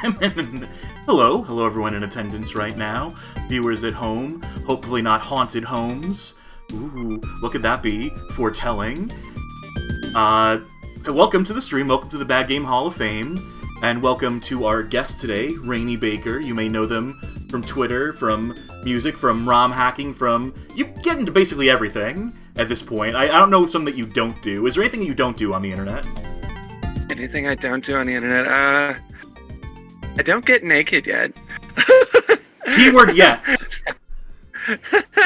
Hello everyone in attendance right now. Viewers at home, hopefully not haunted homes. Ooh, what could that be? Foretelling. Welcome to the stream, welcome to the Bad Game Hall of Fame, and welcome to our guest today, Rani Baker. You may know them from Twitter, from music, from ROM hacking, from... You get into basically everything at this point. I don't know some that you don't do. Is there anything you don't do on the internet? Anything I don't do on the internet? I don't get naked yet. Keyword yet.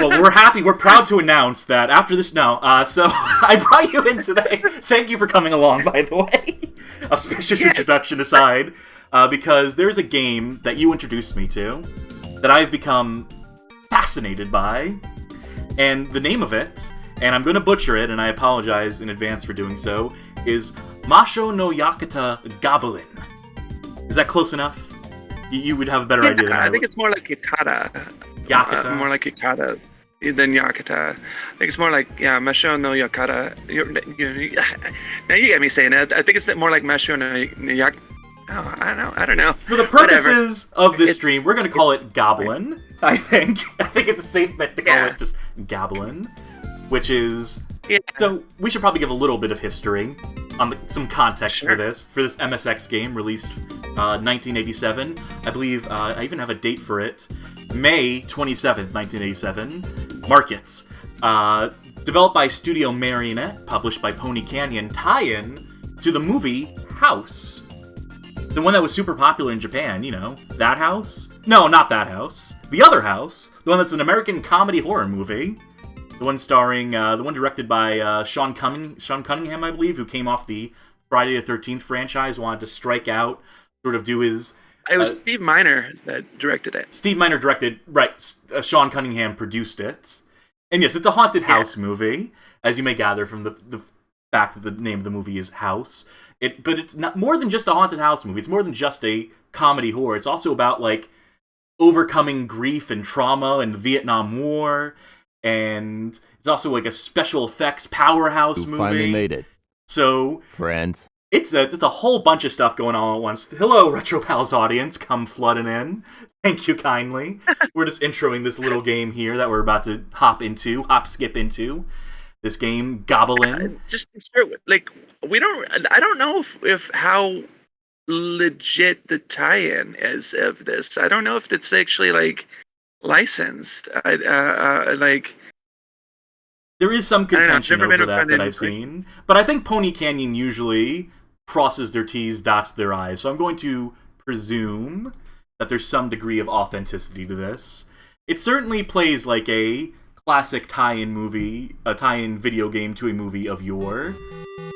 Well, we're proud to announce that after this so I brought you in today. Thank you for coming along, by the way. Auspicious introduction aside, because there's a game that you introduced me to that I've become fascinated by, and the name of it, and I'm going to butcher it, and I apologize in advance for doing so, is Mashō no Yakata Gabalin. Is that close enough? You would have a better idea than I think it's more like Yakata. Yakata? More like Yakata than Yakata. I think it's more like, Mashō no Yakata. Now you get me saying it. I think it's more like Mashō no Yakata. Oh, I don't know. For the purposes of this stream, we're going to call it Goblin, I think. I think it's a safe bet to call it just Goblin, which is... Yeah. So we should probably give a little bit of history on some context for this MSX game released 1987. I believe I even have a date for it. May 27th, 1987. Markets. Developed by Studio Marionette, published by Pony Canyon, tie-in to the movie House. The one that was super popular in Japan, you know. That House? No, not That House. The Other House. The one that's an American comedy horror movie. The one starring, the one directed by Sean Cunningham, I believe, who came off the Friday the 13th franchise, wanted to strike out, sort of do his... It was Steve Miner that directed it. Steve Miner directed, right, Sean Cunningham produced it. And yes, it's a haunted house movie, as you may gather from the fact that the name of the movie is House. But it's not more than just a haunted house movie. It's more than just a comedy horror. It's also about, like, overcoming grief and trauma and the Vietnam War. And it's also like a special effects powerhouse movie. Finally made it. So, friends, it's a whole bunch of stuff going on at once. Hello, Retro Pals audience, come flooding in. Thank you kindly. We're just introing this little game here that we're about to skip into. This game, Goblin. Just like I don't know if how legit the tie-in is of this. I don't know if it's actually like licensed. There is some contention over that I've seen, but I think Pony Canyon usually crosses their T's, dots their I's, so I'm going to presume that there's some degree of authenticity to this. It certainly plays like a classic tie-in movie, a tie-in video game to a movie of yore.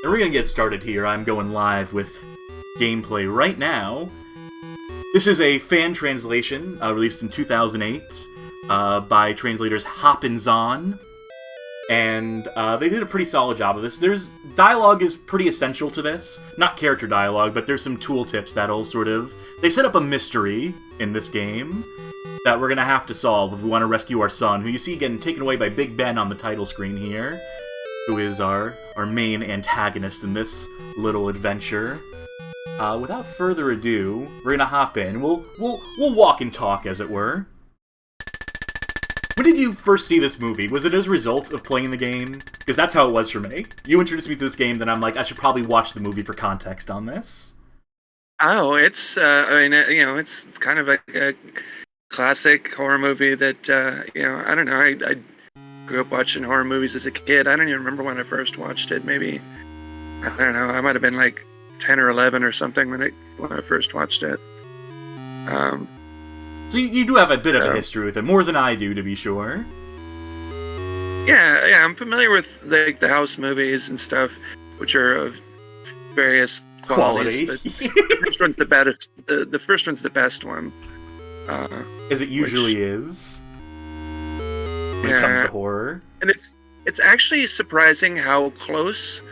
And we're gonna get started here. I'm going live with gameplay right now. This is a fan translation released in 2008 by translators Hoppinzon, and they did a pretty solid job of this. Dialogue is pretty essential to this. Not character dialogue, but there's some tooltips that'll sort of... They set up a mystery in this game that we're going to have to solve if we want to rescue our son, who you see getting taken away by Big Ben on the title screen here, who is our main antagonist in this little adventure. Without further ado, we're gonna hop in. We'll walk and talk, as it were. When did you first see this movie? Was it as a result of playing the game? Because that's how it was for me. You introduced me to this game, then I'm like, I should probably watch the movie for context on this. Oh, it's it's kind of like a classic horror movie that I don't know. I grew up watching horror movies as a kid. I don't even remember when I first watched it. Maybe I don't know. I might have been like 10 or 11 or something when I first watched it. So you do have a bit of a history with it, more than I do, to be sure. Yeah, I'm familiar with the house movies and stuff, which are of various qualities. The first one's the best. The first one's the best one. As it usually is. When it comes to horror. And it's actually surprising how close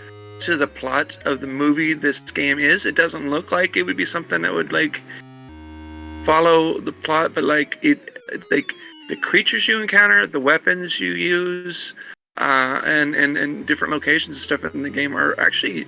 to the plot of the movie this game is. It doesn't look like it would be something that would like follow the plot, but like the creatures you encounter, the weapons you use, and different locations and stuff in the game are actually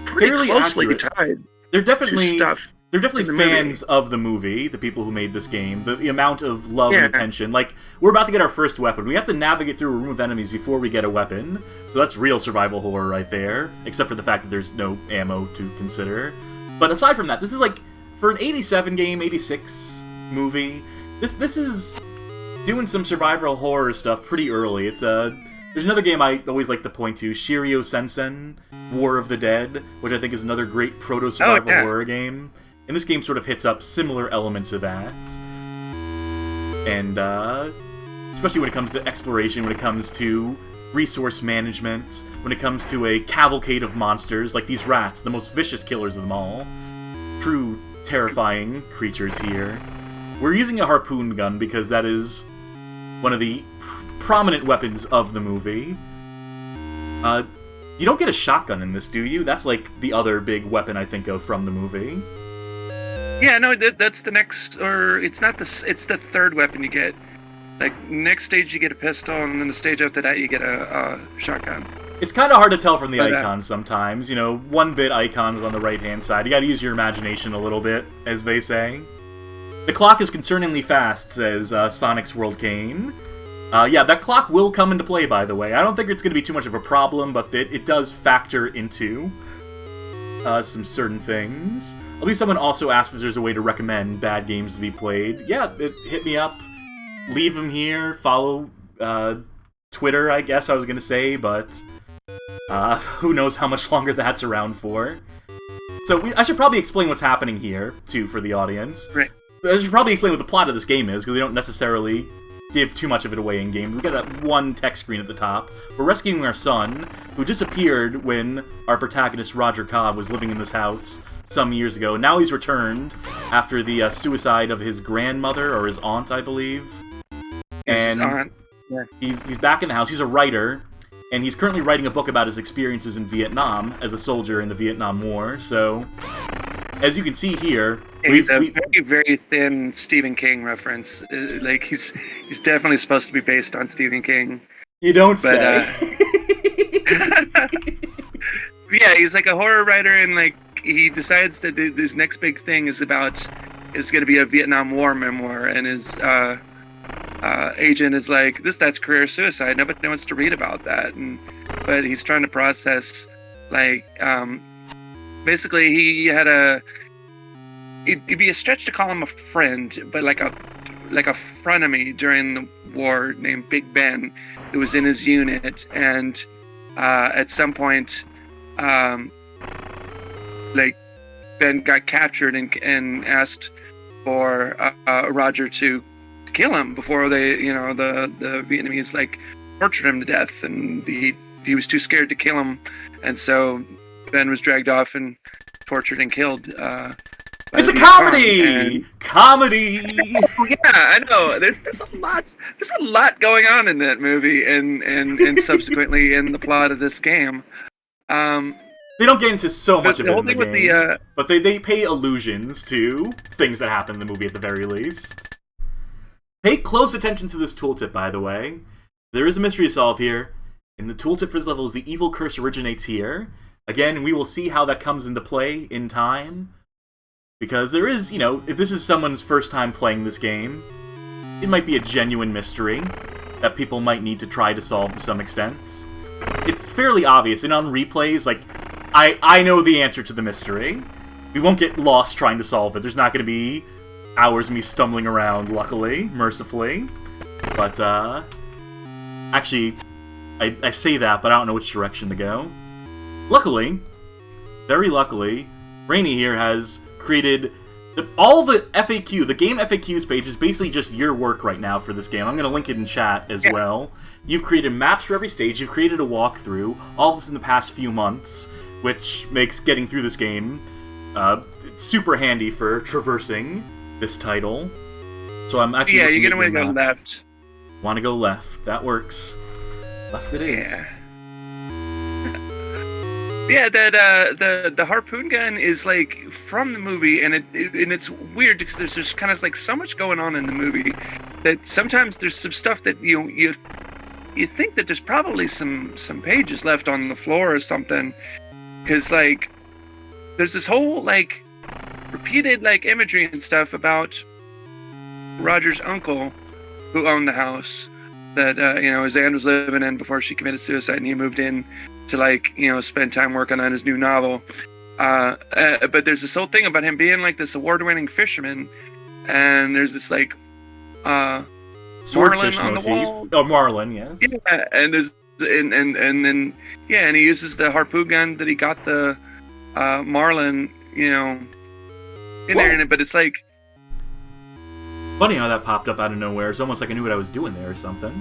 pretty closely tied. They're definitely to stuff they're definitely fans of the movie, the people who made this game. The amount of love and attention. Like, we're about to get our first weapon. We have to navigate through a room of enemies before we get a weapon. So that's real survival horror right there. Except for the fact that there's no ammo to consider. But aside from that, this is like, for an 87 game, 86 movie, this is doing some survival horror stuff pretty early. It's there's another game I always like to point to, Shiryo Sensen, War of the Dead, which I think is another great proto-survival horror game. And this game sort of hits up similar elements of that. And, especially when it comes to exploration, when it comes to resource management, when it comes to a cavalcade of monsters, like these rats, the most vicious killers of them all. True terrifying creatures here. We're using a harpoon gun because that is one of the prominent weapons of the movie. You don't get a shotgun in this, do you? That's like the other big weapon I think of from the movie. Yeah, no, that's the next, or it's not it's the third weapon you get. Like, next stage you get a pistol, and then the stage after that you get a shotgun. It's kind of hard to tell from the icons sometimes. You know, 1-bit icons on the right-hand side. You gotta use your imagination a little bit, as they say. The clock is concerningly fast, says Sonic's World Kane. Yeah, that clock will come into play, by the way. I don't think it's going to be too much of a problem, but it does factor into some certain things. I believe someone also asked if there's a way to recommend bad games to be played. Yeah, hit me up. Leave them here. Follow Twitter, I guess I was going to say, but who knows how much longer that's around for. So I should probably explain what's happening here, too, for the audience. Right. I should probably explain what the plot of this game is, because we don't necessarily give too much of it away in-game. We've got that one text screen at the top. We're rescuing our son, who disappeared when our protagonist, Roger Cobb, was living in this house some years ago. Now he's returned after the suicide of his grandmother, or his aunt, I believe. And his aunt. Yeah. He's back in the house. He's a writer, and he's currently writing a book about his experiences in Vietnam as a soldier in the Vietnam War. So, as you can see here, he's a very, very thin Stephen King reference. Like, he's definitely supposed to be based on Stephen King. You don't say. Yeah, he's like a horror writer, and like he decides that his next big thing is going to be a Vietnam War memoir, and his agent is like, that's career suicide. Nobody wants to read about that, but he's trying to process, like, basically he had it'd be a stretch to call him a friend, but like a frenemy during the war named Big Ben, who was in his unit, and at some point, like, Ben got captured and asked for Roger to kill him before they, the Vietnamese like tortured him to death, and he was too scared to kill him, and so Ben was dragged off and tortured and killed. It's a comedy. Comedy. Yeah, I know. There's a lot going on in that movie, and subsequently in the plot of this game. They don't get into so much of it in the game, with but they pay allusions to things that happen in the movie at the very least. Pay close attention to this tooltip, by the way. There is a mystery to solve here, and the tooltip for this level is the evil curse originates here. Again, we will see how that comes into play in time, because there is, if this is someone's first time playing this game, it might be a genuine mystery that people might need to try to solve to some extent. It's fairly obvious, and on replays, like, I know the answer to the mystery. We won't get lost trying to solve it. There's not going to be hours of me stumbling around, luckily, mercifully. But, actually, I say that, but I don't know which direction to go. Luckily, very luckily, Rainey here has created all the FAQ, the game FAQs page is basically just your work right now for this game. I'm going to link it in chat as well. You've created maps for every stage, you've created a walkthrough, all this in the past few months, which makes getting through this game super handy for traversing this title. So I'm actually you're going to want to go left. Want to go left. That works. Left it is. Yeah. Yeah, that the harpoon gun is like from the movie, and it's weird because there's just kind of like so much going on in the movie that sometimes there's some stuff that you think that there's probably some pages left on the floor or something, because like there's this whole like repeated like imagery and stuff about Roger's uncle, who owned the house that his aunt was living in before she committed suicide, and he moved in to spend time working on his new novel. But there's this whole thing about him being like this award-winning fisherman, and there's this like swordfish marlin on motif. the wall. Oh, marlin, yes. Yeah, and there's and then and he uses the harpoon gun that he got the marlin, in there, but it's like funny how that popped up out of nowhere. It's almost like I knew what I was doing there or something.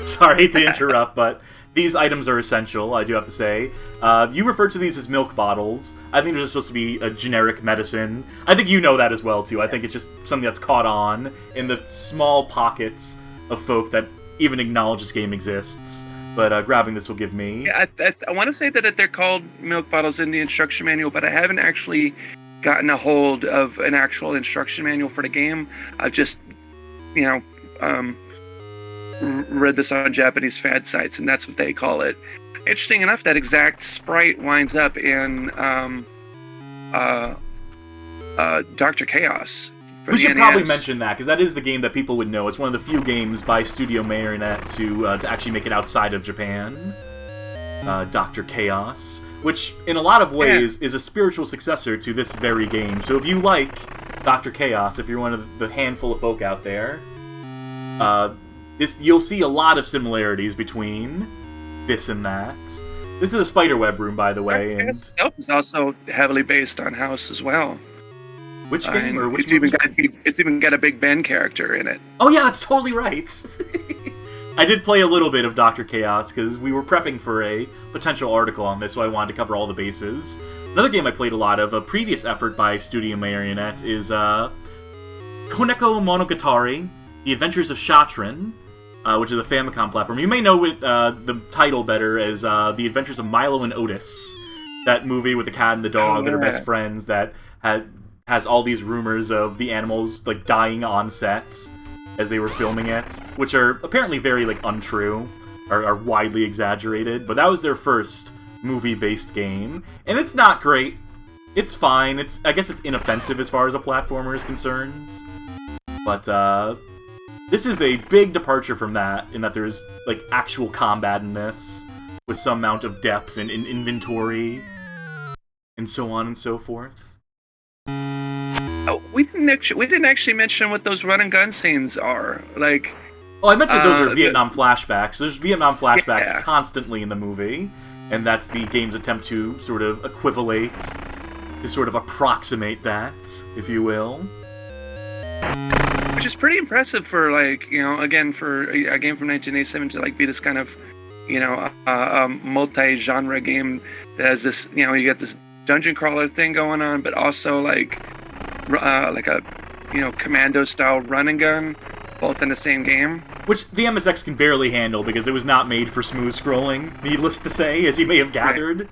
Sorry to interrupt, but these items are essential, I do have to say. You refer to these as milk bottles. I think they're just supposed to be a generic medicine. I think you know that as well, too. I think it's just something that's caught on in the small pockets of folk that even acknowledge this game exists. But grabbing this will give me... Yeah, I want to say that they're called milk bottles in the instruction manual, but I haven't actually gotten a hold of an actual instruction manual for the game. I've just, read this on Japanese fad sites, and that's what they call it. Interesting enough, that exact sprite winds up in Dr. Chaos. We should probably mention that, because that is the game that people would know. It's one of the few games by Studio Marionette to actually make it outside of Japan. Dr. Chaos, which in a lot of ways is a spiritual successor to this very game. So if you like Dr. Chaos, if you're one of the handful of folk out there, you'll see a lot of similarities between this and that. This is a spiderweb room, by the way. And itself is also heavily based on House as well. Which game or which it's even got a Big Ben character in it. Oh yeah, that's totally right. I did play a little bit of Dr. Chaos because we were prepping for a potential article on this, so I wanted to cover all the bases. Another game I played a lot of, a previous effort by Studio Marionette, is Koneko Monogatari, The Adventures of Shatran, which is a Famicom platform. You may know it, the title better as The Adventures of Milo and Otis, that movie with the cat and the dog that are best friends that has all these rumors of the animals like dying on set as they were filming it, which are apparently very untrue, are widely exaggerated. But that was their first movie-based game, and it's not great. It's fine. I guess it's inoffensive as far as a platformer is concerned. But this is a big departure from that, in that there's actual combat in this, with some amount of depth and inventory, and so on and so forth. Oh, we didn't actually mention what those run and gun scenes are. I mentioned those are Vietnam flashbacks. There's Vietnam flashbacks constantly in the movie, and that's the game's attempt to sort of equivalate, to sort of approximate that, if you will. Which is pretty impressive for again, for a game from 1987 to be this kind of multi-genre game that has this, you get this dungeon crawler thing going on, but also a commando style run and gun, both in the same game. Which the MSX can barely handle because it was not made for smooth scrolling, needless to say, as you may have gathered. Right.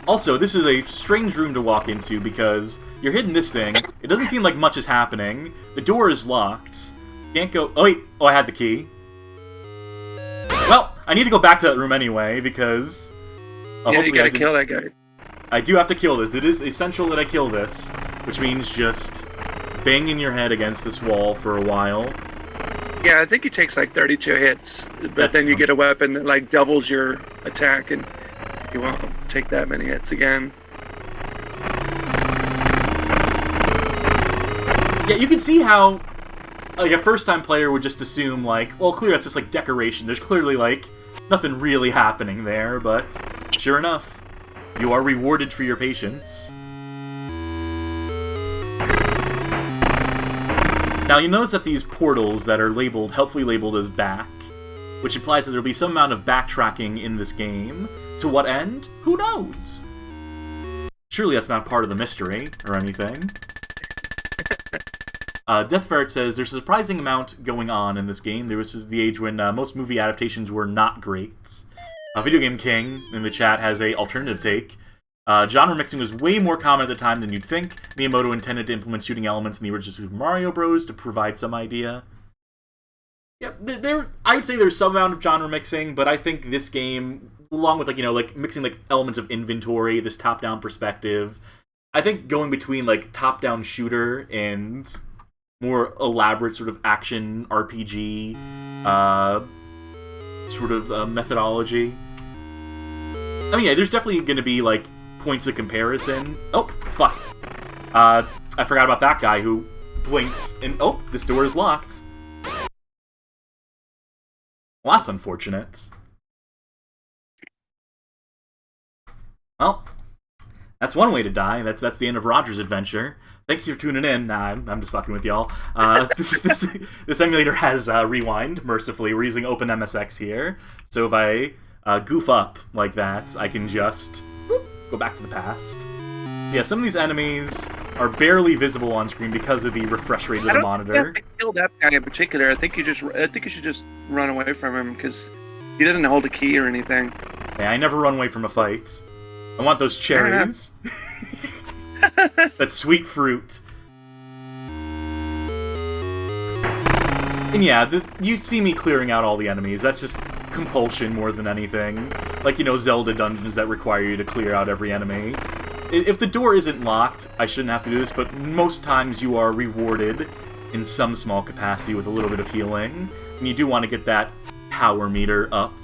Also, this is a strange room to walk into because you're hitting this thing, it doesn't seem like much is happening, the door is locked, can't go... Oh wait, I had the key. Well, I need to go back to that room anyway because... you gotta kill that guy. I do have to kill this. It is essential that I kill this, which means just banging your head against this wall for a while. Yeah, I think it takes 32 hits, but then you get a weapon that doubles your attack, and you won't take that many hits again. Yeah, you can see how a first-time player would just assume well, clearly that's just decoration. There's clearly nothing really happening there, but sure enough, you are rewarded for your patience. Now, you notice that these portals that are helpfully labeled as back, which implies that there will be some amount of backtracking in this game. To what end? Who knows? Surely that's not part of the mystery, or anything. Death Ferret says, there's a surprising amount going on in this game. This is the age when most movie adaptations were not great. Video Game King in the chat has a alternative take. Genre mixing was way more common at the time than you'd think. Miyamoto intended to implement shooting elements in the original Super Mario Bros. To provide some idea. Yeah, I'd say there's some amount of genre mixing, but I think this game, along with mixing elements of inventory, this top-down perspective, I think going between like top-down shooter and more elaborate sort of action RPG sort of methodology. I mean, yeah, there's definitely going to be like points of comparison. Oh, fuck. I forgot about that guy who blinks and oh, this door is locked. Well, that's unfortunate. Well, that's one way to die. That's the end of Roger's adventure. Thank you for tuning in. Nah, I'm just fucking with y'all. This emulator has rewind, mercifully. We're using OpenMSX here. So if I goof up like that, I can just go back to the past. So yeah, some of these enemies are barely visible on screen because of the refresh rate of the monitor. I don't think kill that guy in particular. I think you should just run away from him because he doesn't hold a key or anything. Yeah, I never run away from a fight. I want those cherries. That sweet fruit. And yeah, you see me clearing out all the enemies. That's just compulsion more than anything. Like, you know, Zelda dungeons that require you to clear out every enemy. If the door isn't locked, I shouldn't have to do this, but most times you are rewarded in some small capacity with a little bit of healing. And you do want to get that power meter up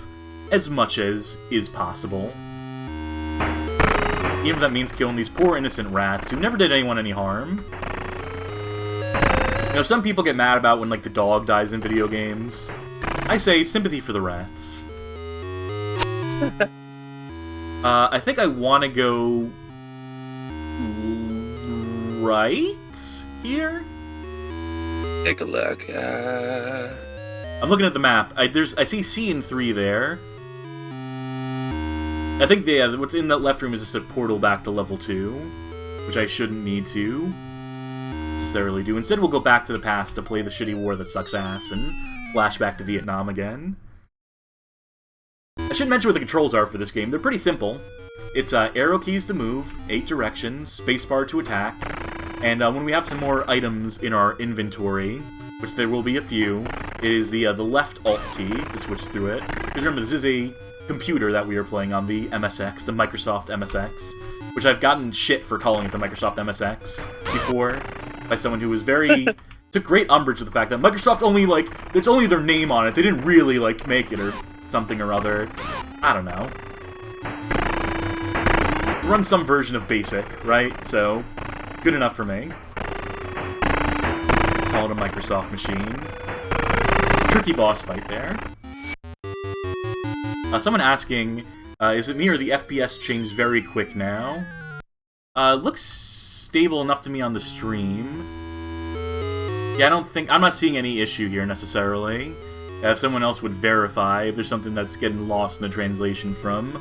as much as is possible. Even if that means killing these poor innocent rats who never did anyone any harm. You know, some people get mad about when, like, the dog dies in video games. I say, sympathy for the rats. I think I want to go right here? Take a look. I'm looking at the map. I see C and 3 there. I think what's in that left room is just a portal back to level 2, which I shouldn't need to necessarily do. Instead, we'll go back to the past to play the shitty war that sucks ass and flash back to Vietnam again. I should mention what the controls are for this game. They're pretty simple. It's arrow keys to move, 8 directions, spacebar to attack, and when we have some more items in our inventory, which there will be a few, it is the left alt key to switch through it. Because remember, this is a computer that we are playing on, the MSX, the Microsoft MSX, which I've gotten shit for calling it the Microsoft MSX before by someone who was took great umbrage with the fact that Microsoft only, like, it's only their name on it, they didn't really, like, make it or something or other. I don't know. Run some version of BASIC, right? So, good enough for me. Call it a Microsoft machine. Tricky boss fight there. Someone asking, is it me or the FPS changed very quick now? Looks stable enough to me on the stream. Yeah, I'm not seeing any issue here necessarily. If someone else would verify, if there's something that's getting lost in the translation from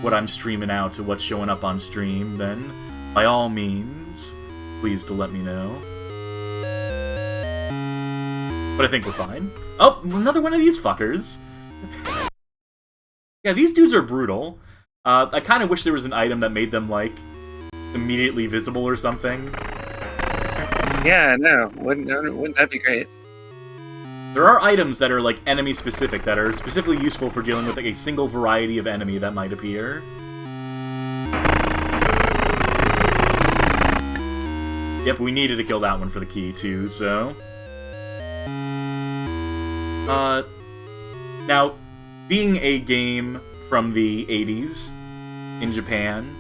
what I'm streaming out to what's showing up on stream, then by all means, please to let me know. But I think we're fine. Oh, another one of these fuckers. Yeah, these dudes are brutal. I kind of wish there was an item that made them, like, immediately visible or something. Yeah, no. Wouldn't that be great? There are items that are, like, enemy-specific, that are specifically useful for dealing with, like, a single variety of enemy that might appear. Yep, we needed to kill that one for the key, too, so... Now, being a game from the 80s in Japan,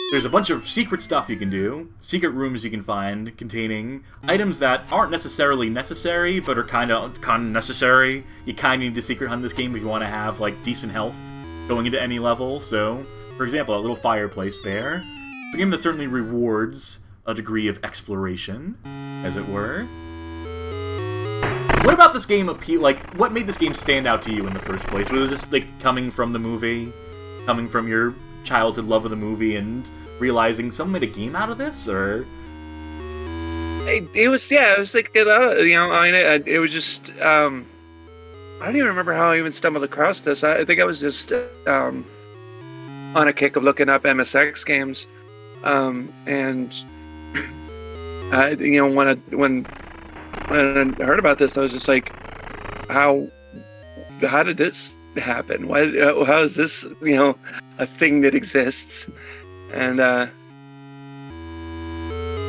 there's a bunch of secret stuff you can do, secret rooms you can find containing items that aren't necessarily necessary, but are kind of necessary. You kind of need to secret hunt this game if you want to have, like, decent health going into any level. So, for example, a little fireplace there. It's a game that certainly rewards a degree of exploration, as it were. What about this game what made this game stand out to you in the first place? Was it just, like, coming from the movie? Coming from your childhood love of the movie and realizing someone made a game out of this, or? It was like, you know, I mean, it was just, I don't even remember how I even stumbled across this. I think I was just, on a kick of looking up MSX games, and, you know, when I heard about this, I was just like, how did this happen? How is this, you know, a thing that exists? And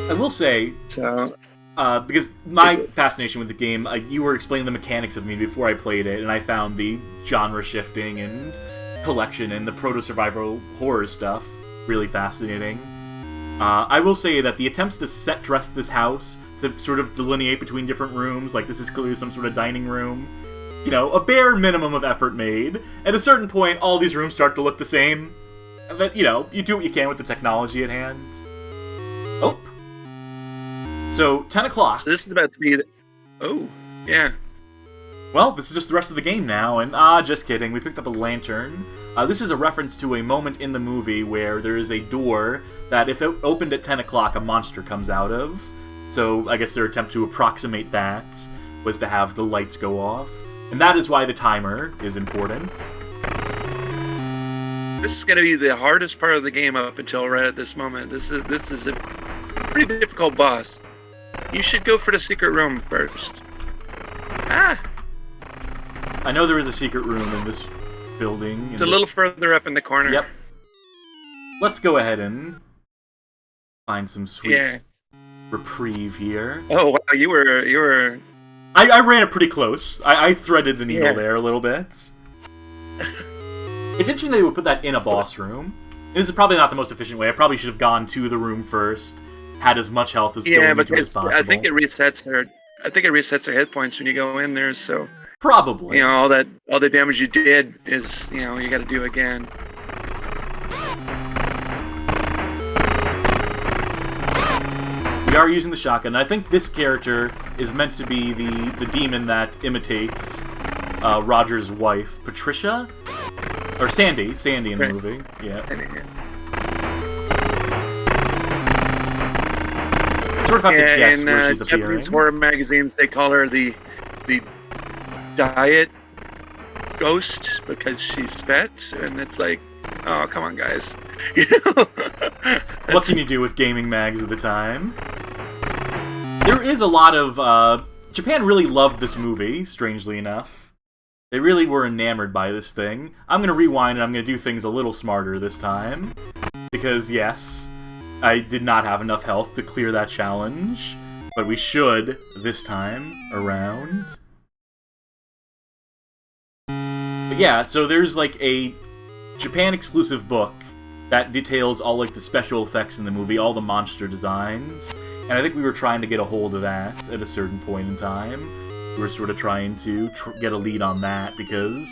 I will say, So, because my fascination with the game, you were explaining the mechanics of me before I played it, and I found the genre shifting and collection and the proto-survival horror stuff really fascinating. I will say that the attempts to dress this house to sort of delineate between different rooms, like this is clearly some sort of dining room, you know, a bare minimum of effort made. At a certain point, all these rooms start to look the same. But, you know, you do what you can with the technology at hand. Oh. So, 10 o'clock. So this is about to be... Oh, yeah. Well, this is just the rest of the game now, and just kidding, we picked up a lantern. This is a reference to a moment in the movie where there is a door that, if it opened at 10 o'clock, a monster comes out of. So, I guess their attempt to approximate that was to have the lights go off. And that is why the timer is important. This is going to be the hardest part of the game up until right at this moment. This is a pretty difficult boss. You should go for the secret room first. Ah! I know there is a secret room in this building. It's a little further up in the corner. Yep. Let's go ahead and find some sweet reprieve here. Oh wow, you were. I ran it pretty close. I threaded the needle there a little bit. It's interesting they would put that in a boss room. This is probably not the most efficient way. I probably should have gone to the room first, had as much health as going into it as possible. I think it resets their hit points when you go in there. So probably, you know, all the damage you did is, you know, you got to do again. We are using the shotgun. I think this character is meant to be the demon that imitates Roger's wife, Patricia? Or Sandy in the movie. Yeah. Sort of have to guess where she's appearing. Japanese horror magazines, they call her the diet ghost because she's fat, and it's like, oh, come on, guys. You know? What can you do with gaming mags at the time? There is a lot of... Japan really loved this movie, strangely enough. They really were enamored by this thing. I'm going to rewind and I'm going to do things a little smarter this time. Because, yes, I did not have enough health to clear that challenge. But we should, this time, around. But yeah, so there's like a Japan-exclusive book that details all like the special effects in the movie, all the monster designs. And I think we were trying to get a hold of that at a certain point in time. We were sort of trying to get a lead on that, because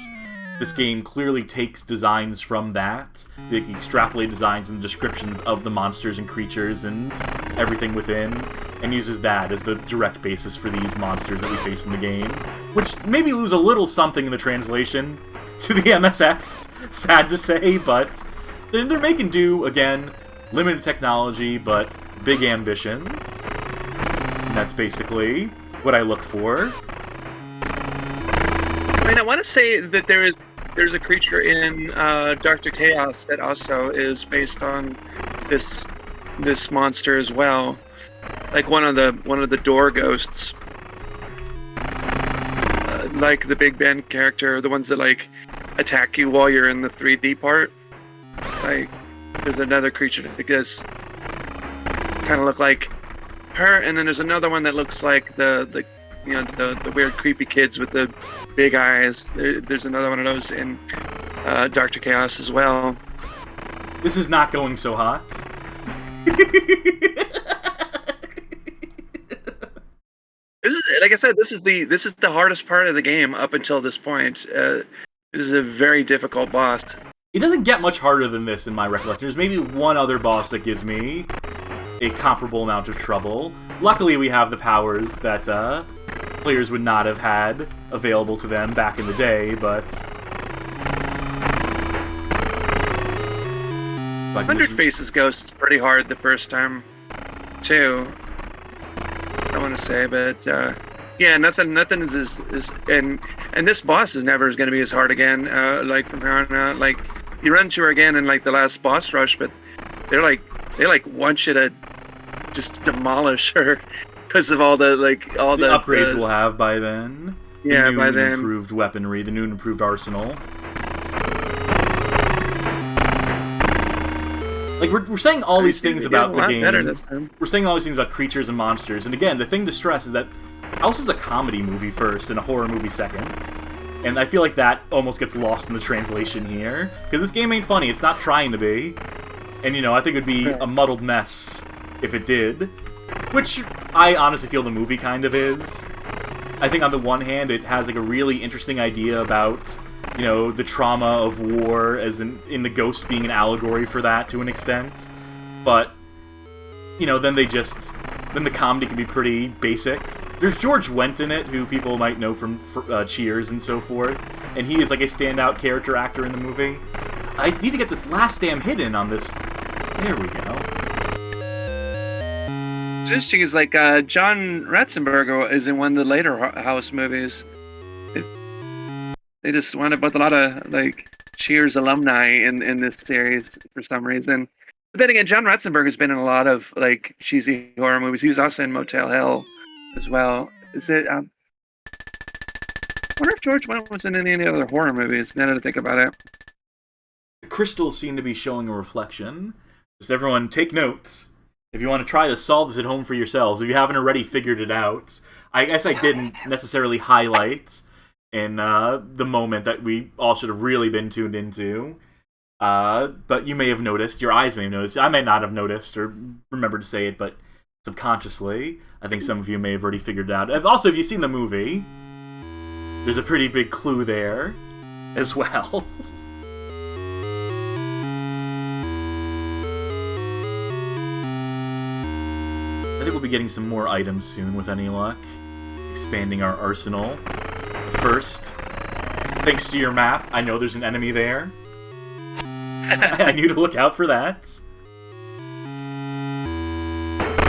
this game clearly takes designs from that. They extrapolate designs and descriptions of the monsters and creatures and everything within, and uses that as the direct basis for these monsters that we face in the game. Which maybe lose a little something in the translation to the MSX, sad to say, but they're making do, again, limited technology, but big ambition. And that's basically what I look for. I mean, I want to say that there's a creature in Dr. Chaos that also is based on this monster as well, like one of the door ghosts, like the Big Ben character, the ones that like attack you while you're in the 3D part. Like, there's another creature that does kind of look like her, and then there's another one that looks like the weird creepy kids with the big eyes. There's another one of those in Dr. Chaos as well. This is not going so hot. This is, like I said, this is the hardest part of the game up until this point. This is a very difficult boss. It doesn't get much harder than this in my recollection. There's maybe one other boss that gives me a comparable amount of trouble. Luckily, we have the powers that players would not have had available to them back in the day, but... 100 Faces Ghost is pretty hard the first time, too. I want to say, but yeah, nothing is and this boss is never going to be as hard again. Like from here on out, like you run to her again in like the last boss rush, but they want you to just demolish her because of all the upgrades we'll have by then. Yeah, by then. Improved weaponry, the new and improved arsenal. Like, we're saying all these things about the game. Better this time. We're saying all these things about creatures and monsters. And again, the thing to stress is that House is a comedy movie first and a horror movie second. And I feel like that almost gets lost in the translation here. Because this game ain't funny. It's not trying to be. And, you know, I think it would be a muddled mess if it did. Which I honestly feel the movie kind of is. I think on the one hand, it has like a really interesting idea about, you know, the trauma of war, as in the Ghost being an allegory for that to an extent. But, you know, then the comedy can be pretty basic. There's George Wendt in it, who people might know from Cheers and so forth, and he is like a standout character actor in the movie. I need to get this last damn hit in on this. There we go. What's interesting is like John Ratzenberger is in one of the later House movies. They just wound up with a lot of like Cheers alumni in this series for some reason. But then again, John Ratzenberger has been in a lot of like cheesy horror movies. He was also in Motel Hell as well. Is it? I wonder if George Wendt was in any other horror movies. Now that I think about it, the crystals seem to be showing a reflection. Just everyone, take notes. If you want to try to solve this at home for yourselves, if you haven't already figured it out. I guess I didn't necessarily highlight in the moment that we all should have really been tuned into. But you may have noticed, your eyes may have noticed, I may not have noticed or remember to say it, but subconsciously, I think some of you may have already figured it out. Also, if you've seen the movie, there's a pretty big clue there as well. I think we'll be getting some more items soon with any luck. Expanding our arsenal. But first, thanks to your map, I know there's an enemy there. I need to look out for that.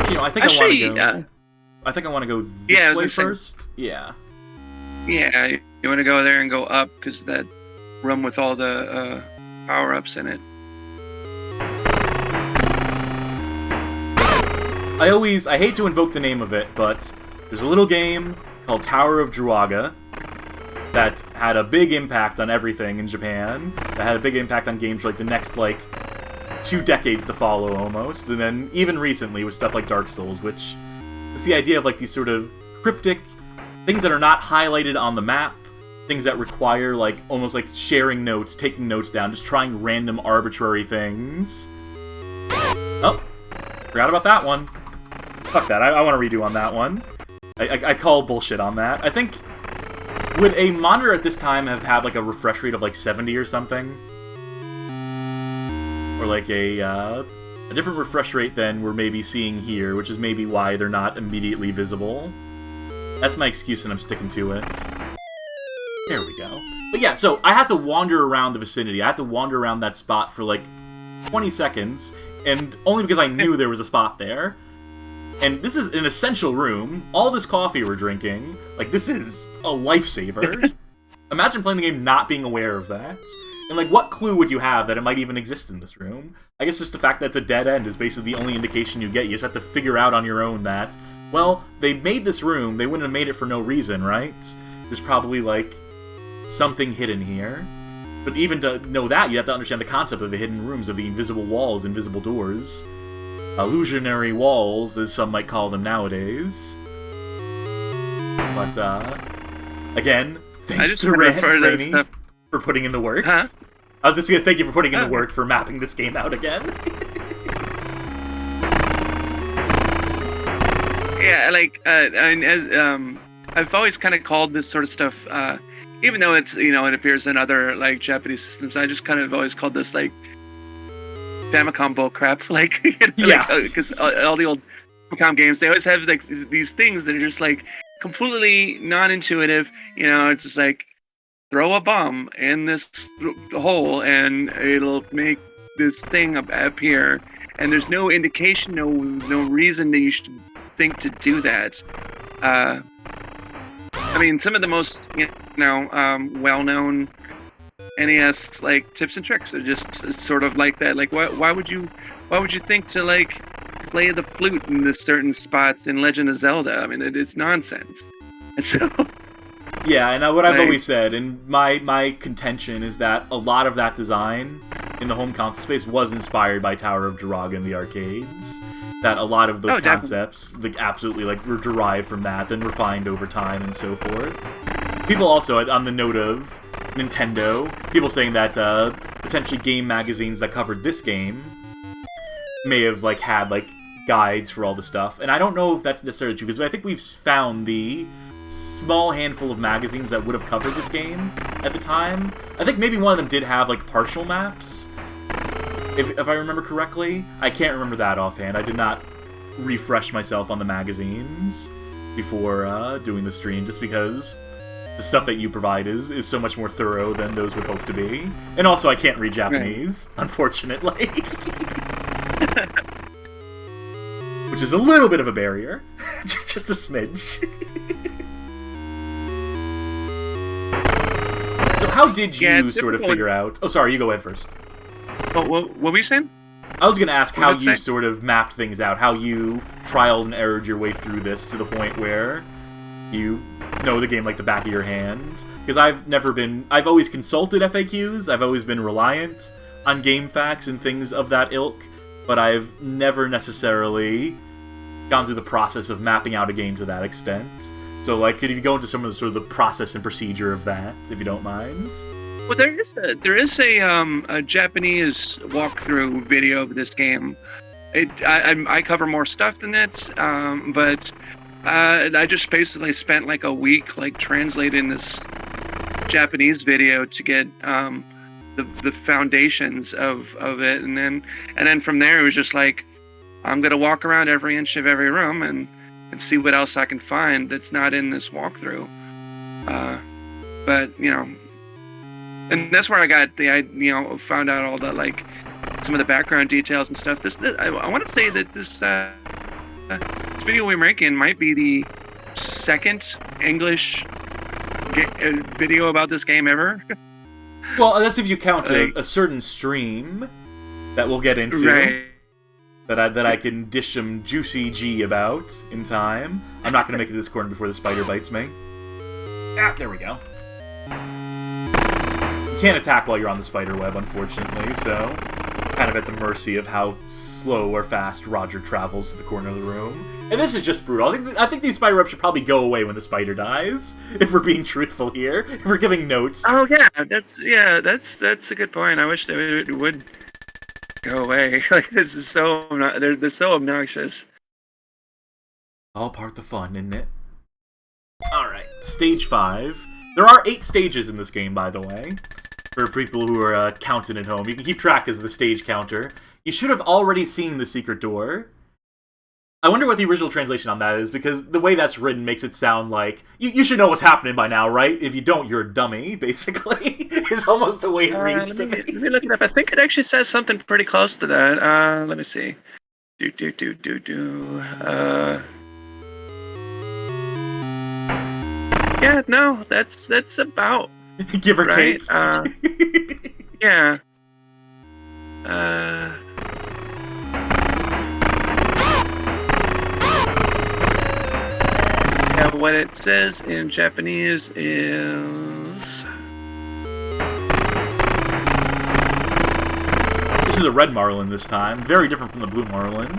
You know, I think I want to go. I think I want to go this way first. Yeah. Yeah, you want to go there and go up because that room with all the power-ups in it. I hate to invoke the name of it, but there's a little game called Tower of Druaga that had a big impact on everything in Japan. That had a big impact on games for like the next like 2 decades to follow almost, and then even recently with stuff like Dark Souls, which is the idea of like these sort of cryptic things that are not highlighted on the map, things that require like almost like sharing notes, taking notes down, just trying random arbitrary things. Oh, forgot about that one. Fuck that, I want to redo on that one. I call bullshit on that. I think, would a monitor at this time have had like a refresh rate of like 70 or something? Or like a different refresh rate than we're maybe seeing here, which is maybe why they're not immediately visible. That's my excuse and I'm sticking to it. There we go. But yeah, so I had to wander around the vicinity. I had to wander around that spot for like 20 seconds, and only because I knew there was a spot there. And this is an essential room. All this coffee we're drinking, like, this is a lifesaver. Imagine playing the game not being aware of that. And, like, what clue would you have that it might even exist in this room? I guess just the fact that it's a dead end is basically the only indication you get. You just have to figure out on your own that, well, they made this room, they wouldn't have made it for no reason, right? There's probably, like, something hidden here. But even to know that, you have to understand the concept of the hidden rooms, of the invisible walls, invisible doors. Illusionary walls, as some might call them nowadays. But, again, thanks to Rani for putting in the work. Huh? I was just gonna thank you for putting in the work for mapping this game out again. Yeah, like, I've always kind of called this sort of stuff, even though it's, you know, it appears in other, like, Japanese systems, I just kind of always called this, like, Famicom bullcrap, like, because all the old Famicom games, they always have like these things that are just like completely non-intuitive. You know, it's just like throw a bomb in this hole and it'll make this thing appear, and there's no indication, no reason that you should think to do that. I mean, some of the most well-known NES like tips and tricks are just sort of like that. Like, why would you think to like play the flute in the certain spots in Legend of Zelda? I mean, it's nonsense. And so, yeah, and what I've always said, and my contention is that a lot of that design in the home console space was inspired by Tower of Druaga in the arcades. That a lot of those concepts, like, absolutely, like, were derived from that, then refined over time and so forth. People also, on the note of Nintendo, people saying that potentially game magazines that covered this game may have, like, had, like, guides for all the stuff. And I don't know if that's necessarily true, because I think we've found the small handful of magazines that would have covered this game at the time. I think maybe one of them did have, like, partial maps, if I remember correctly. I can't remember that offhand. I did not refresh myself on the magazines before doing the stream, just because the stuff that you provide is so much more thorough than those would hope to be. And also, I can't read Japanese, unfortunately. Which is a little bit of a barrier. Just a smidge. So how did you sort of figure out... Oh, sorry, you go ahead first. What were you saying? I was going to ask how you sort of mapped things out, how you trialed and errored your way through this to the point where you know the game like the back of your hand. Because I've always consulted FAQs, I've always been reliant on game facts and things of that ilk, but I've never necessarily gone through the process of mapping out a game to that extent. So, like, could you go into some of the sort of the process and procedure of that, if you don't mind? Well, there is a Japanese walkthrough video of this game. I cover more stuff than it, but I just basically spent like a week like translating this Japanese video to get the foundations of it, and then from there it was just like, I'm gonna walk around every inch of every room and see what else I can find that's not in this walkthrough. But you know. And that's where I got found out all the, like, some of the background details and stuff. I want to say that this video we're making might be the second English video about this game ever. Well, that's if you count a certain stream that we'll get into, right, that I can dish some juicy G about in time. I'm not going to make it to this corner before the spider bites me. Ah, there we go. You can't attack while you're on the spider web, unfortunately, so kind of at the mercy of how slow or fast Roger travels to the corner of the room. And this is just brutal. I think these spider webs should probably go away when the spider dies, if we're being truthful here, if we're giving notes. Oh yeah, that's a good point. I wish it would go away. Like, this is they're so obnoxious. All part of the fun, isn't it? Alright, stage 5. There are 8 stages in this game, by the way. For people who are counting at home. You can keep track as the stage counter. You should have already seen the secret door. I wonder what the original translation on that is, because the way that's written makes it sound like, you should know what's happening by now, right? If you don't, you're a dummy, basically. Is almost the way it reads to me. Let me look it up. I think it actually says something pretty close to that. Let me see. Yeah, no, that's about give or right. take. Yeah. Yeah, what it says in Japanese is... This is a red marlin this time. Very different from the blue marlin.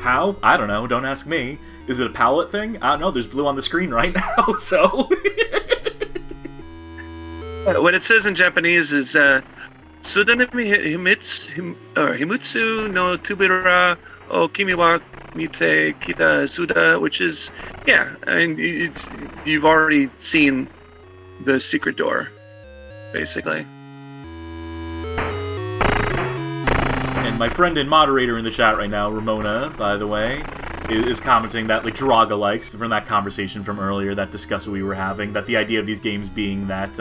How? I don't know. Don't ask me. Is it a palette thing? I don't know. There's blue on the screen right now, so... What it says in Japanese is Sudanami Himutsu no Tubira o Kimi wa Mite Kita Suda, which is, yeah, I mean, you've already seen the secret door, basically. And my friend and moderator in the chat right now, Ramona, by the way, is commenting that, like, Draga likes from that conversation from earlier, that discussion we were having, that the idea of these games being that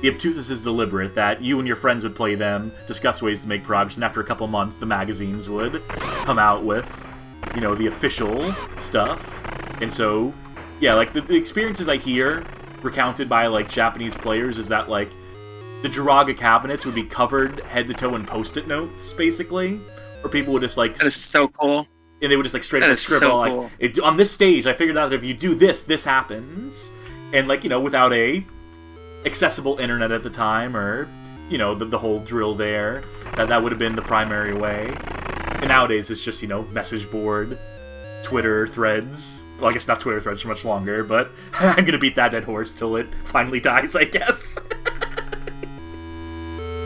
the obtuseness is deliberate, that you and your friends would play them, discuss ways to make progress, and after a couple months, the magazines would come out with, you know, the official stuff. And so, yeah, like, the experiences I hear recounted by, like, Japanese players is that, like, the Draga cabinets would be covered head to toe in post-it notes, basically, or people would just, like... That is so cool. And they would just, like, straight up scribble, so cool. Like, on this stage, I figured out that if you do this, this happens. And, like, you know, without a accessible internet at the time, or, you know, the whole drill there. That would have been the primary way. And nowadays it's just, message board, Twitter threads. Well, I guess not Twitter threads for much longer, but I'm gonna beat that dead horse till it finally dies, I guess.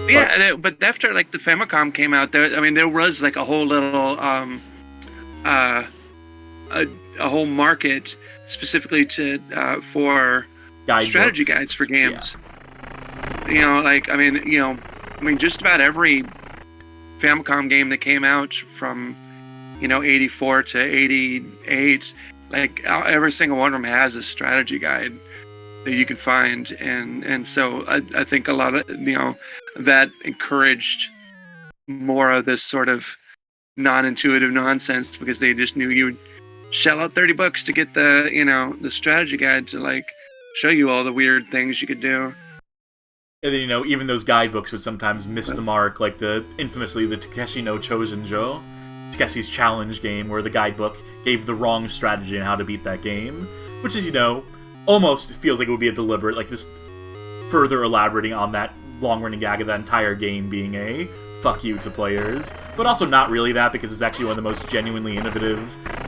Yeah, but after like the Famicom came out, there was like a whole little a whole market specifically for strategy guides for games. Yeah. Just about every Famicom game that came out from 84 to 88, like every single one of them has a strategy guide that you can find, and so I think a lot of that encouraged more of this sort of non-intuitive nonsense, because they just knew you'd shell out $30 to get the strategy guide to like show you all the weird things you could do. And then, even those guidebooks would sometimes miss the mark, like infamously the Takeshi no Choujinjo, Takeshi's challenge game, where the guidebook gave the wrong strategy on how to beat that game, which is, almost feels like it would be a deliberate, like this further elaborating on that long-running gag of that entire game being a fuck you to players, but also not really that, because it's actually one of the most genuinely innovative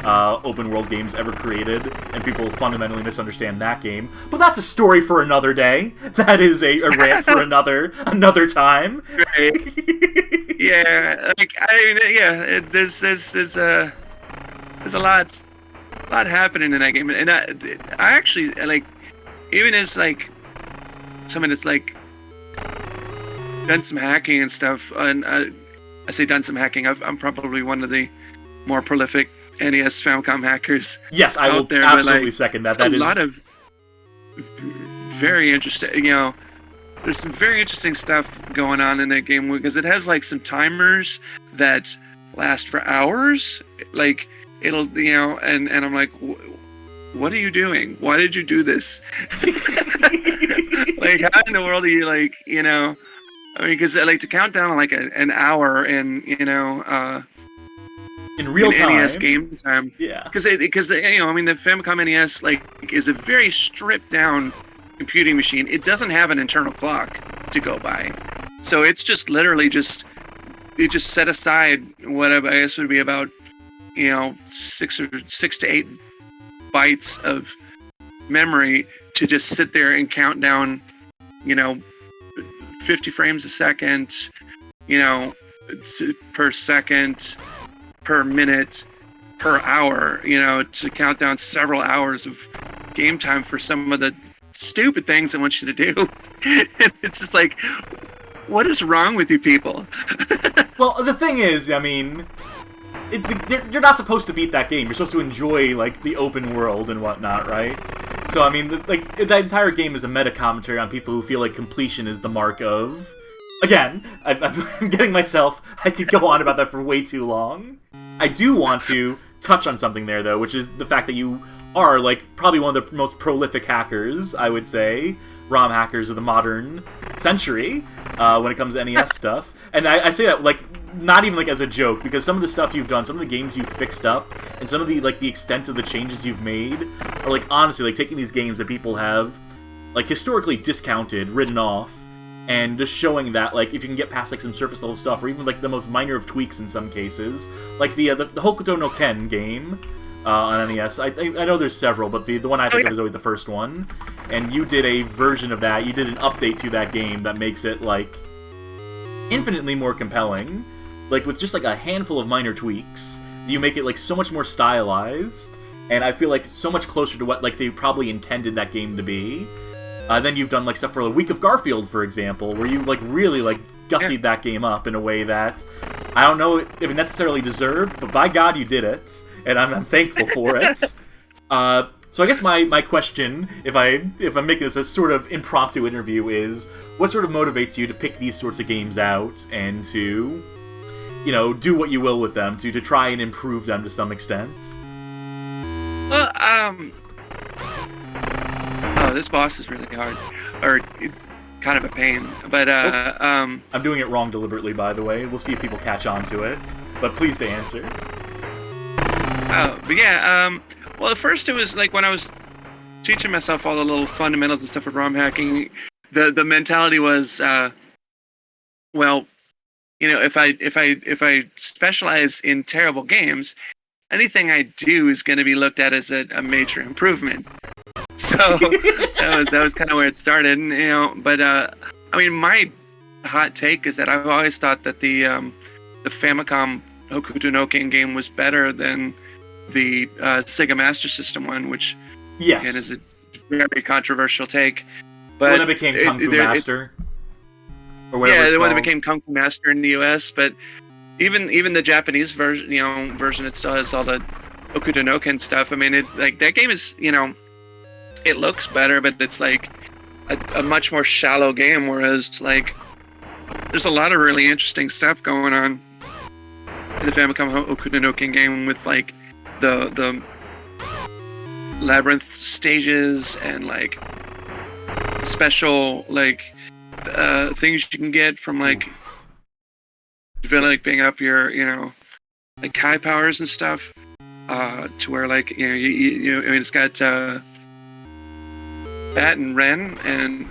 open-world games ever created, and people fundamentally misunderstand that game. But that's a story for another day. That is a rant for another time. Right. Yeah, there's a lot happening in that game, and I actually like, even as like someone that's like done some hacking and stuff, and I say done some hacking, I'm probably one of the more prolific NES Famicom hackers. Yes, I will there, absolutely second that. There's a lot of very interesting, there's some very interesting stuff going on in that game, because it has like some timers that last for hours. Like it'll, and I'm like, what are you doing? Why did you do this? Like, how in the world are you like, because I like to count down like an hour and in real time NES game time. Yeah. Because the Famicom NES like is a very stripped down computing machine. It doesn't have an internal clock to go by, so it's just literally just set aside whatever I guess would be about 6 to 8 bytes of memory to just sit there and count down 50 frames a second, per second, per minute, per hour, to count down several hours of game time for some of the stupid things I want you to do. And it's just like, what is wrong with you people? Well, the thing is, you're not supposed to beat that game. You're supposed to enjoy, like, the open world and whatnot, right? So, the entire game is a meta-commentary on people who feel like completion is the mark of... Again, I'm getting myself... I could go on about that for way too long. I do want to touch on something there, though, which is the fact that you are, like, probably one of the most prolific hackers, I would say, ROM hackers of the modern century, when it comes to NES stuff. And I say that, like, not even, like, as a joke, because some of the stuff you've done, some of the games you've fixed up, and some of the, like, the extent of the changes you've made are, like, honestly, like, taking these games that people have, like, historically discounted, written off, and just showing that, like, if you can get past, like, some surface-level stuff, or even, like, the most minor of tweaks in some cases, like the Hokuto no Ken game on NES, I know there's several, but the one I think of is always the first one, and you did a version of that, you did an update to that game that makes it, like, infinitely more compelling, like, with just, like, a handful of minor tweaks, you make it, like, so much more stylized, and I feel like so much closer to what, like, they probably intended that game to be. Then you've done, like, stuff for A Week of Garfield, for example, where you, like, really, like, gussied that game up in a way that I don't know if it necessarily deserved, but by God you did it, and I'm thankful for it. So I guess my question, if I'm making this a sort of impromptu interview, is what sort of motivates you to pick these sorts of games out and to, do what you will with them, to try and improve them to some extent? Well, this boss is really hard, or kind of a pain, but I'm doing it wrong deliberately, by the way. We'll see if people catch on to it, but please to answer. But yeah, well, at first it was like when I was teaching myself all the little fundamentals and stuff with ROM hacking, the mentality was, well, if I specialize in terrible games, anything I do is going to be looked at as a major improvement. So that was kind of where it started, but I mean, my hot take is that I've always thought that the Famicom Hokuto no Ken game was better than the Sega Master System one, which again is a very controversial take. But when it became Kung Fu Master, or whatever. Yeah, when it became Kung Fu Master in the US, but even the Japanese version, it still has all the Hokuto no Ken stuff. I mean, that game is, it looks better, but it's like a much more shallow game, whereas like there's a lot of really interesting stuff going on in the Famicom Hokuto no Ken game with like the labyrinth stages and like special like things you can get from like developing up your like Kai powers and stuff to where like I mean it's got Bat and Ren and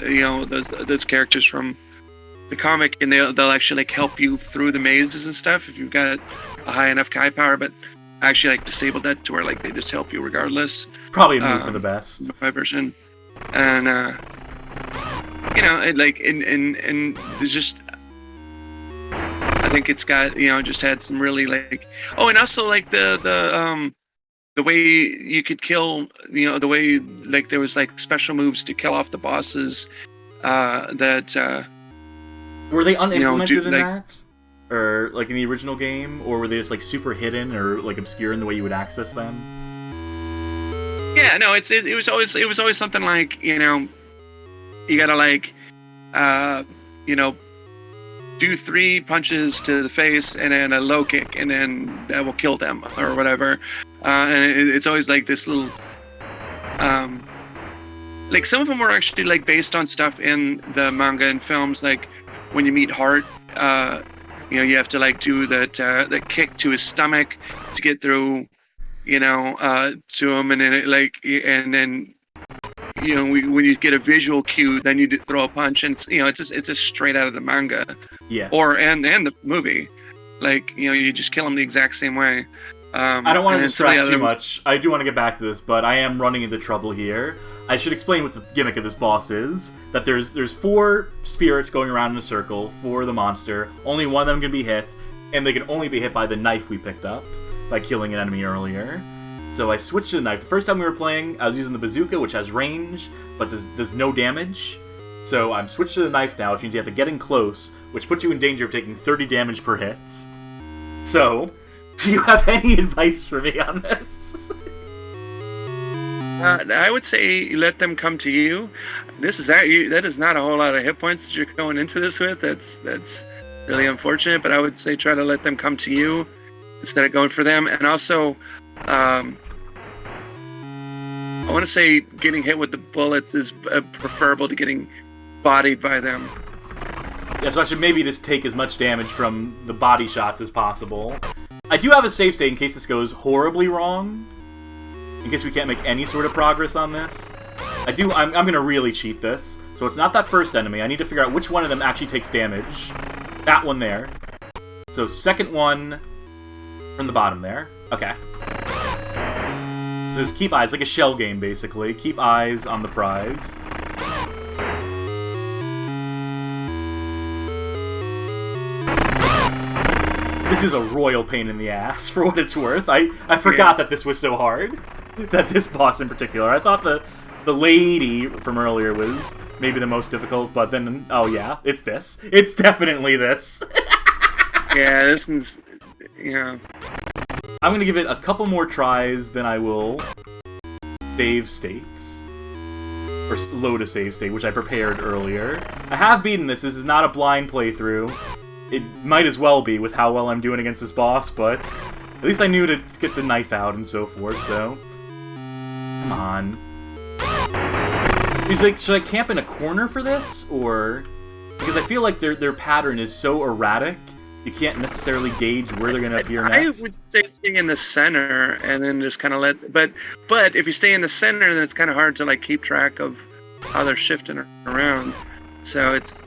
those characters from the comic, and they'll actually like help you through the mazes and stuff if you've got a high enough Kai power, but I actually like disabled that to where like they just help you regardless. Probably a move for the best. My version. And it like and there's just I think it's got just had some really like and also like the way you could kill the way like there was like special moves to kill off the bosses that were they unimplemented in that, or like in the original game, or were they just like super hidden or like obscure in the way you would access them? Yeah, no, it was always something like you gotta like do 3 punches to the face and then a low kick and then that will kill them or whatever, and it's always like this little like some of them were actually like based on stuff in the manga and films, like when you meet Heart, you have to like do the kick to his stomach to get through to him, and then when you get a visual cue, then you throw a punch, and it's just straight out of the manga. Yes. And the movie, like you just kill him the exact same way. I don't want to distract too much. I do want to get back to this, but I am running into trouble here. I should explain what the gimmick of this boss is. That there's 4 spirits going around in a circle for the monster. Only one of them can be hit, and they can only be hit by the knife we picked up by killing an enemy earlier. So I switched to the knife. The first time we were playing, I was using the bazooka, which has range, but does no damage. So I'm switched to the knife now, which means you have to get in close, which puts you in danger of taking 30 damage per hit. So, do you have any advice for me on this? I would say let them come to you. That is not a whole lot of hit points that you're going into this with. That's really unfortunate, but I would say try to let them come to you instead of going for them. And also, I want to say getting hit with the bullets is preferable to getting bodied by them. Yeah, so I should maybe just take as much damage from the body shots as possible. I do have a save state in case this goes horribly wrong. In case we can't make any sort of progress on this. I'm going to really cheat this. So it's not that first enemy. I need to figure out which one of them actually takes damage. That one there. So second one from the bottom there. Okay. So just keep eyes, like a shell game, basically. Keep eyes on the prize. This is a royal pain in the ass, for what it's worth. I forgot that this was so hard. That this boss in particular. I thought the lady from earlier was maybe the most difficult, but then, oh yeah, it's this. It's definitely this. Yeah, this is, I'm gonna give it a couple more tries, then I will save states. Or load a save state, which I prepared earlier. I have beaten this. This is not a blind playthrough. It might as well be with how well I'm doing against this boss, but at least I knew to get the knife out and so forth, so... Come on. He's like, should I camp in a corner for this, or... Because I feel like their pattern is so erratic, you can't necessarily gauge where they're going to appear next. I would say stay in the center, and then just kind of let... But if you stay in the center, then it's kind of hard to, like, keep track of how they're shifting around. So it's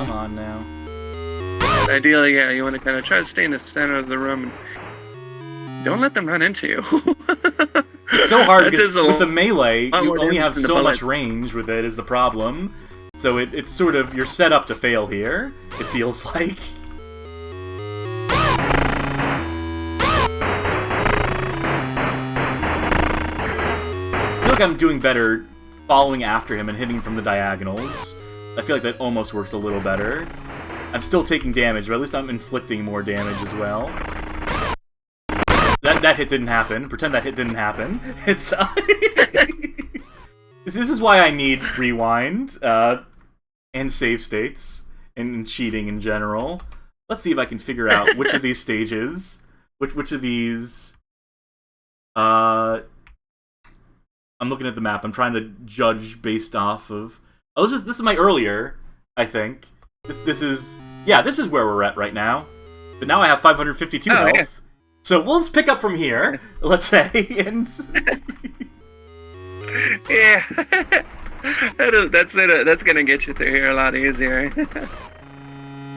Come on now. Ideally, yeah, you want to kind of try to stay in the center of the room and don't let them run into you. It's so hard because with the melee, you only have so much range with it is the problem. So it's sort of, you're set up to fail here, it feels like. I feel like I'm doing better following after him and hitting from the diagonals. I feel like that almost works a little better. I'm still taking damage, but at least I'm inflicting more damage as well. That hit didn't happen. Pretend that hit didn't happen. It's this is why I need rewind and save states and cheating in general. Let's see if I can figure out which of these stages, which of these. I'm looking at the map. I'm trying to judge based off of. Oh, this is my earlier. I think this is where we're at right now. But now I have 552 health. Yeah. So we'll just pick up from here, let's say, and yeah, that's gonna get you through here a lot easier.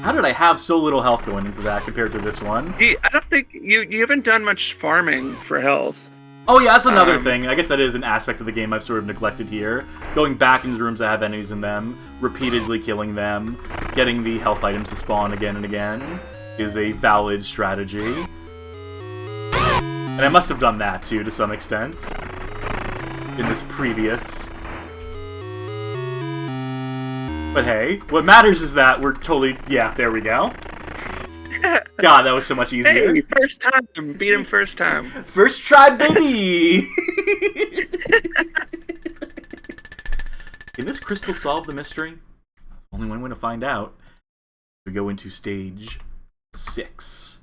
How did I have so little health going into that compared to this one? I don't think you haven't done much farming for health. Oh yeah, that's another thing. I guess that is an aspect of the game I've sort of neglected here. Going back into rooms that have enemies in them, repeatedly killing them, getting the health items to spawn again and again is a valid strategy. And I must have done that too, to some extent, in this previous. But hey, what matters is that we're totally, yeah, there we go. God, that was so much easier. Hey, first time. Beat him first time. First try, baby! Can this crystal solve the mystery? Only one way to find out. We go into stage 6.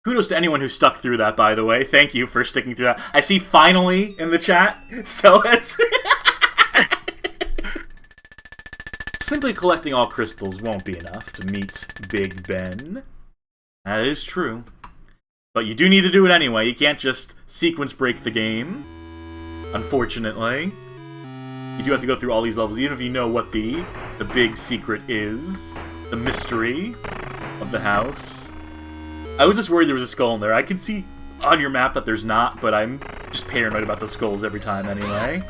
Kudos to anyone who stuck through that, by the way. Thank you for sticking through that. I see finally in the chat, so it's... Simply collecting all crystals won't be enough to meet Big Ben. That is true. But you do need to do it anyway. You can't just sequence break the game, unfortunately. You do have to go through all these levels, even if you know what the big secret is. The mystery of the house. I was just worried there was a skull in there. I can see on your map that there's not, but I'm just paranoid about the skulls every time anyway.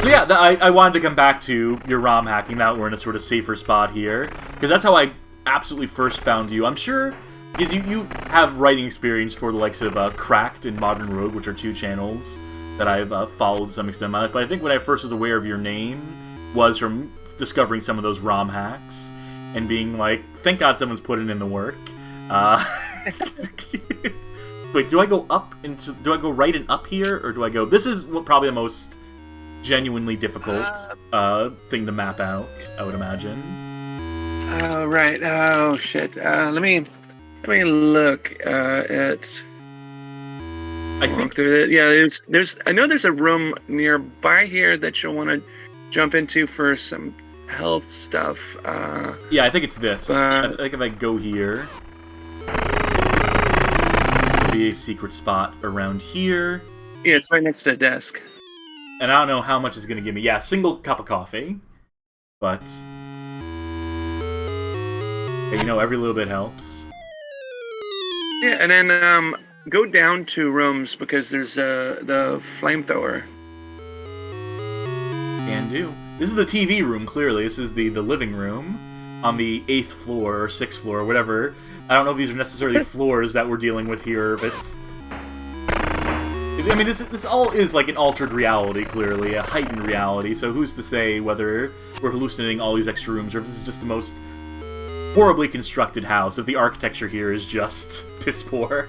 So yeah, I wanted to come back to your ROM hacking now that we're in a sort of safer spot here. Because that's how I absolutely first found you. I'm sure, because you have writing experience for the likes of Cracked and Modern Rogue, which are 2 channels that I've followed to some extent in my life. But I think when I first was aware of your name was from discovering some of those ROM hacks. And being like, thank God someone's putting in the work. Wait, do I go up into... Do I go right and up here? Or do I go... This is probably the most genuinely difficult thing to map out, I would imagine. Oh, right. Oh, shit. Let me look at... I think... Through it. Yeah, there's... I know there's a room nearby here that you'll want to jump into for some health stuff. Yeah, I think it's this. I think if I go here, there'll be a secret spot around here. Yeah, it's right next to the desk. And I don't know how much it's going to give me. Yeah, single cup of coffee. But, you know, every little bit helps. Yeah, and then go down 2 rooms because there's the flamethrower. Can do. This is the TV room, clearly. This is the living room on the 8th floor or 6th floor or whatever. I don't know if these are necessarily floors that we're dealing with here, but it's... I mean, this all is like an altered reality, clearly, a heightened reality, so who's to say whether we're hallucinating all these extra rooms or if this is just the most horribly constructed house, if the architecture here is just piss poor.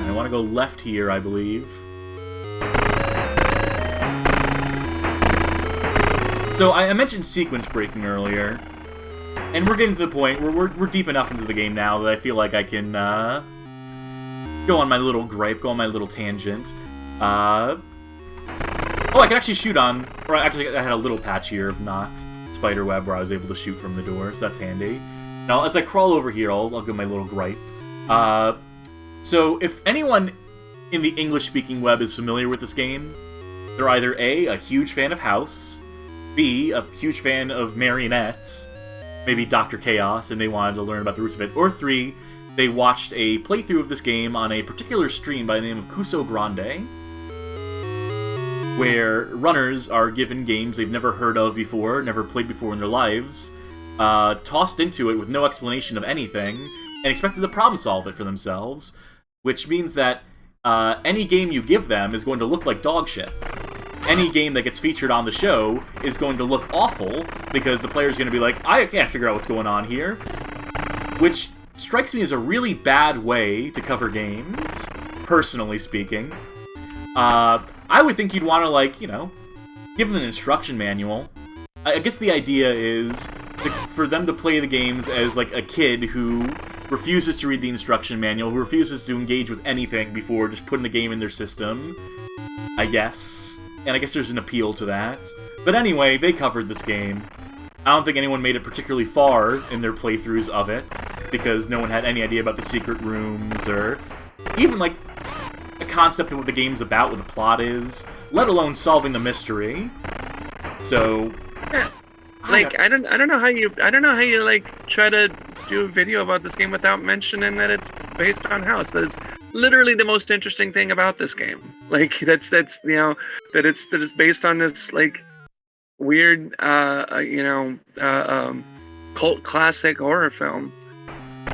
I want to go left here, I believe. So I mentioned sequence breaking earlier, and we're getting to the point where we're deep enough into the game now that I feel like I can go on my little gripe, go on my little tangent. Oh, I can actually shoot on, or actually I had a little patch here of not spiderweb where I was able to shoot from the door, so that's handy. Now, as I crawl over here, I'll give my little gripe. So if anyone in the English-speaking web is familiar with this game, they're either a huge fan of House, B, a huge fan of marionettes, maybe Dr. Chaos, and they wanted to learn about the roots of it, or 3, they watched a playthrough of this game on a particular stream by the name of Kuso Grande, where runners are given games they've never heard of before, never played before in their lives, tossed into it with no explanation of anything, and expected to problem solve it for themselves, which means that any game you give them is going to look like dog shit. Any game that gets featured on the show is going to look awful, because the player's going to be like, I can't figure out what's going on here, which strikes me as a really bad way to cover games, personally speaking. I would think you'd want to, like, you know, give them an instruction manual. I guess the idea is for them to play the games as, like, a kid who refuses to read the instruction manual, who refuses to engage with anything before just putting the game in their system, I guess. And I guess there's an appeal to that. But anyway, they covered this game. I don't think anyone made it particularly far in their playthroughs of it, because no one had any idea about the secret rooms, or even, like, a concept of what the game's about, what the plot is, let alone solving the mystery. So, like, I don't know how you like try to do a video about this game without mentioning that it's based on House. That is literally the most interesting thing about this game. Like, that's you know, that it's based on this, like, weird cult classic horror film.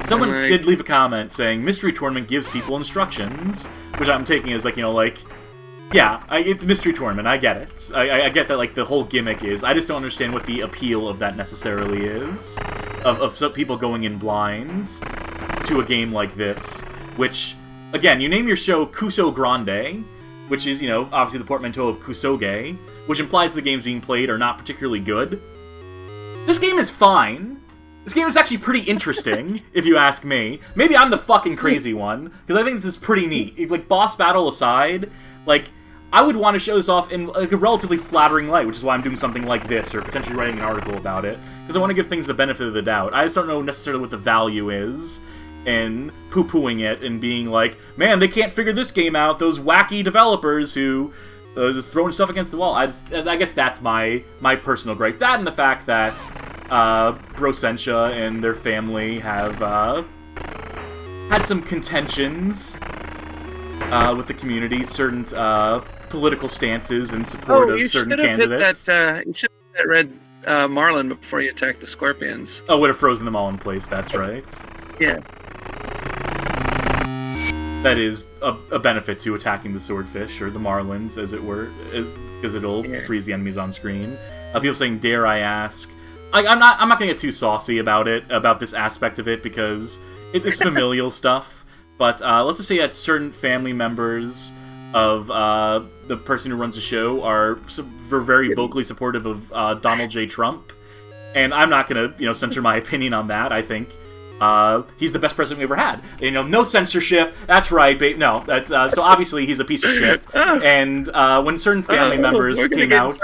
Someone did leave a comment saying Mystery Tournament gives people instructions, which I'm taking as, like, you know, like, yeah, it's Mystery Tournament, I get it. I get that, like, the whole gimmick is. I just don't understand what the appeal of that necessarily is. Of some people going in blind to a game like this, which, again, you name your show Kuso Grande, which is, you know, obviously the portmanteau of Kusoge, which implies the games being played are not particularly good. This game is fine. This game is actually pretty interesting, if you ask me. Maybe I'm the fucking crazy one, because I think this is pretty neat. Like, boss battle aside, like, I would want to show this off in, like, a relatively flattering light, which is why I'm doing something like this, or potentially writing an article about it, because I want to give things the benefit of the doubt. I just don't know necessarily what the value is in poo-pooing it and being like, man, they can't figure this game out, those wacky developers who just throwing stuff against the wall. I guess that's my personal gripe. That and the fact that Brosensha and their family have had some contentions with the community, certain political stances in support of certain candidates. You should have hit that red Marlin before you attacked the Scorpions. Oh, would have frozen them all in place, that's right. Yeah. That is a benefit to attacking the swordfish, or the marlins, as it were, because it'll freeze the enemies on screen. People saying, dare I ask? I'm not gonna get too saucy about it, about this aspect of it, because it's familial stuff. But let's just say that certain family members of the person who runs the show are very vocally supportive of Donald J. Trump, and I'm not gonna, you know, censor my opinion on that. I think he's the best president we ever had. You know, no censorship. That's right, babe. No, that's so obviously he's a piece of shit. And when certain family members came out.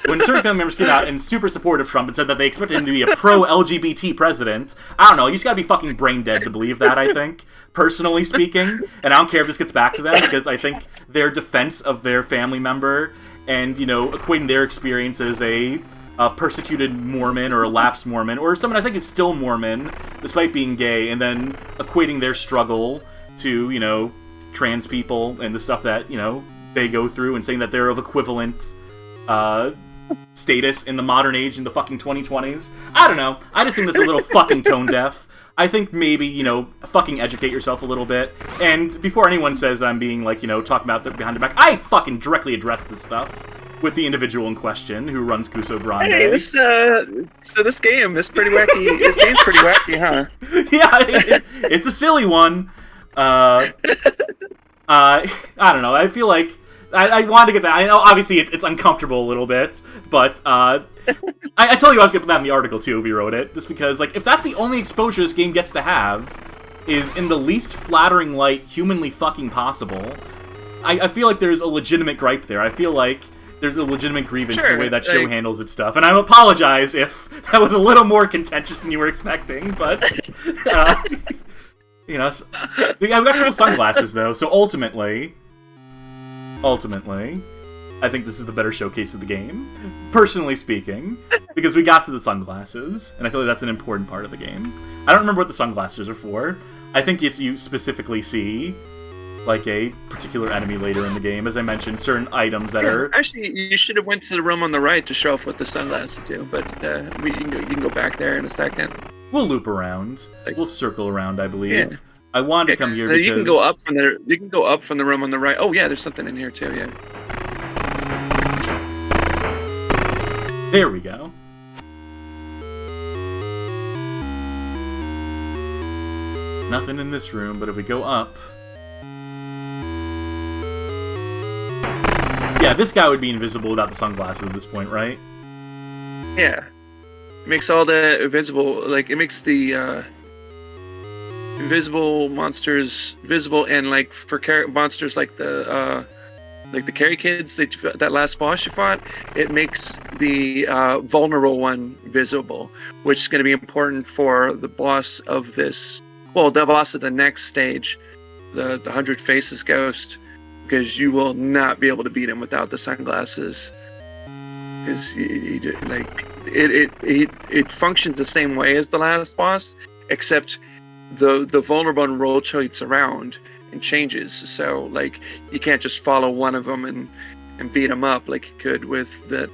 When certain family members came out and super supportive of Trump and said that they expected him to be a pro-LGBT president, I don't know, you just gotta be fucking brain dead to believe that, I think, personally speaking. And I don't care if this gets back to them, because I think their defense of their family member and, you know, equating their experience as a persecuted Mormon or a lapsed Mormon, or someone I think is still Mormon, despite being gay, and then equating their struggle to, you know, trans people and the stuff that, you know, they go through, and saying that they're of equivalent status in the modern age, in the fucking 2020s. I don't know. I just think that's a little fucking tone deaf. I think maybe, you know, fucking educate yourself a little bit. And before anyone says I'm being, like, you know, talking about the behind the back, I fucking directly address this stuff with the individual in question who runs Kuso Grande. Hey, this game is pretty wacky. This game's pretty wacky, huh? Yeah, it's a silly one. I don't know. I feel like I wanted to get that. I know, obviously, it's uncomfortable a little bit, but I told you I was going to put that in the article, too, if you wrote it, just because, like, if that's the only exposure this game gets to have, is in the least flattering light humanly fucking possible, I feel like there's a legitimate gripe there. I feel like there's a legitimate grievance in the way that show handles its stuff, and I apologize if that was a little more contentious than you were expecting, but, you know, I've got cool sunglasses, though, so ultimately, I think this is the better showcase of the game, personally speaking, because we got to the sunglasses, and I feel like that's an important part of the game. I don't remember what the sunglasses are for. I think it's you specifically see, like, a particular enemy later in the game. As I mentioned, certain items that are... Actually, you should have went to the room on the right to show off what the sunglasses do, but you can go back there in a second. We'll loop around. We'll circle around, I believe. Yeah. I wanted to come here because... You can go up from there. You can go up from the room on the right. Oh, yeah, there's something in here, too, yeah. There we go. Nothing in this room, but if we go up... Yeah, this guy would be invisible without the sunglasses at this point, right? Yeah. It makes all the invisible, like, it makes the, invisible monsters visible, and, like, for monsters like the Carry Kids, that last boss you fought, it makes the, vulnerable one visible, which is going to be important for the boss of this, well, the boss of the next stage, the 100 Faces Ghost, because you will not be able to beat him without the sunglasses. Because it functions the same way as the last boss, except the vulnerable one rotates around and changes. So like you can't just follow one of them and beat him up like you could with the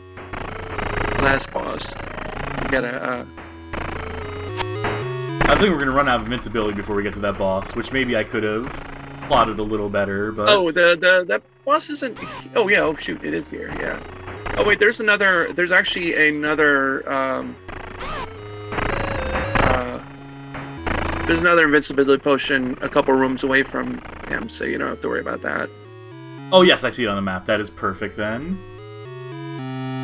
last boss. You gotta. I think we're gonna run out of invincibility before we get to that boss, which maybe I could have plotted a little better, but... Oh, that boss isn't... Oh, yeah, oh, shoot, it is here, yeah. Oh, wait, there's actually another, there's another invincibility potion a couple rooms away from him, so you don't have to worry about that. Oh, yes, I see it on the map. That is perfect, then.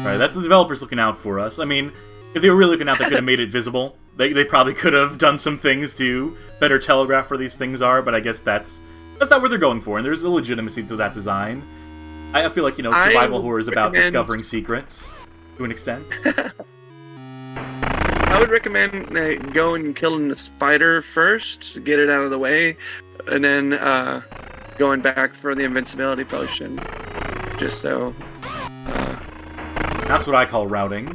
Right, that's the developers looking out for us. I mean, if they were really looking out, they could have made it visible. They probably could have done some things to better telegraph where these things are, but I guess that's not what they're going for, and there's a legitimacy to that design. I feel like, survival horror is about discovering secrets, to an extent. I would recommend going and killing the spider first, to get it out of the way, and then going back for the invincibility potion, just so... That's what I call routing.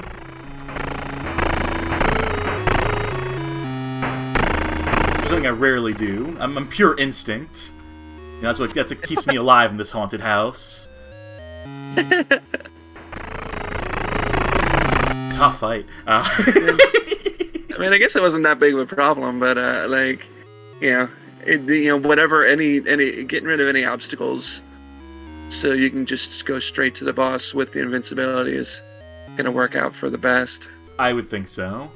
Something I rarely do. I'm pure instinct. That's what keeps me alive in this haunted house. Tough fight. I mean, I guess it wasn't that big of a problem, but whatever, any getting rid of any obstacles, so you can just go straight to the boss with the invincibility is gonna work out for the best. I would think so.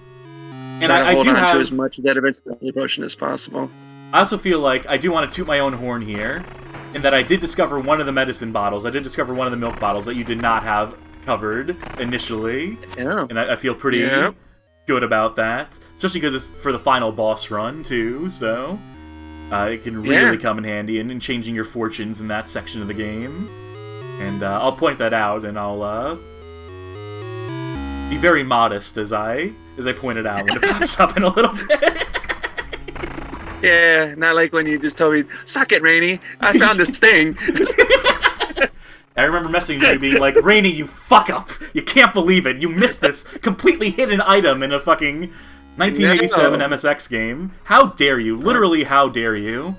And I hold on to as much of that invincibility potion as possible. I also feel like I do want to toot my own horn here, in that I did discover one of the medicine bottles. I did discover one of the milk bottles that you did not have covered initially. Yeah. And I feel pretty good about that. Especially because it's for the final boss run, too, so... it can really come in handy in changing your fortunes in that section of the game. And I'll point that out, and I'll be very modest as I point it out when it pops up in a little bit. Yeah, not like when you just told me, "Suck it, Rainy, I found this thing." I remember messaging you being like, "Rainy, you fuck up! You can't believe it! You missed this completely hidden item in a fucking 1987 MSX game. How dare you? Literally, how dare you?"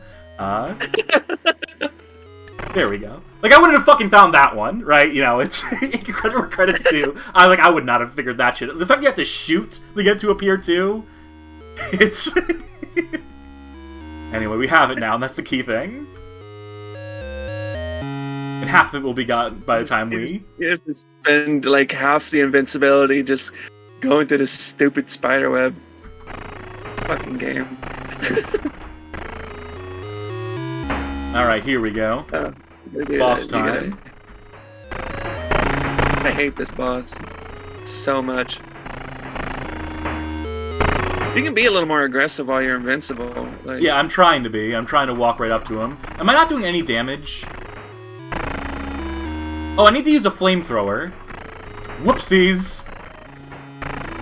There we go. Like, I wouldn't have fucking found that one, right? It's credit where credit's due. I would not have figured that shit. The fact you have to shoot to get to appear too, it's... Anyway, we have it now, and that's the key thing. And half of it will be gotten by the time we... You have to spend, like, half the invincibility just going through this stupid spiderweb. Fucking game. Alright, here we go. Boss time. I hate this boss so much. You can be a little more aggressive while you're invincible. Like... Yeah, I'm trying to be. I'm trying to walk right up to him. Am I not doing any damage? Oh, I need to use a flamethrower. Whoopsies.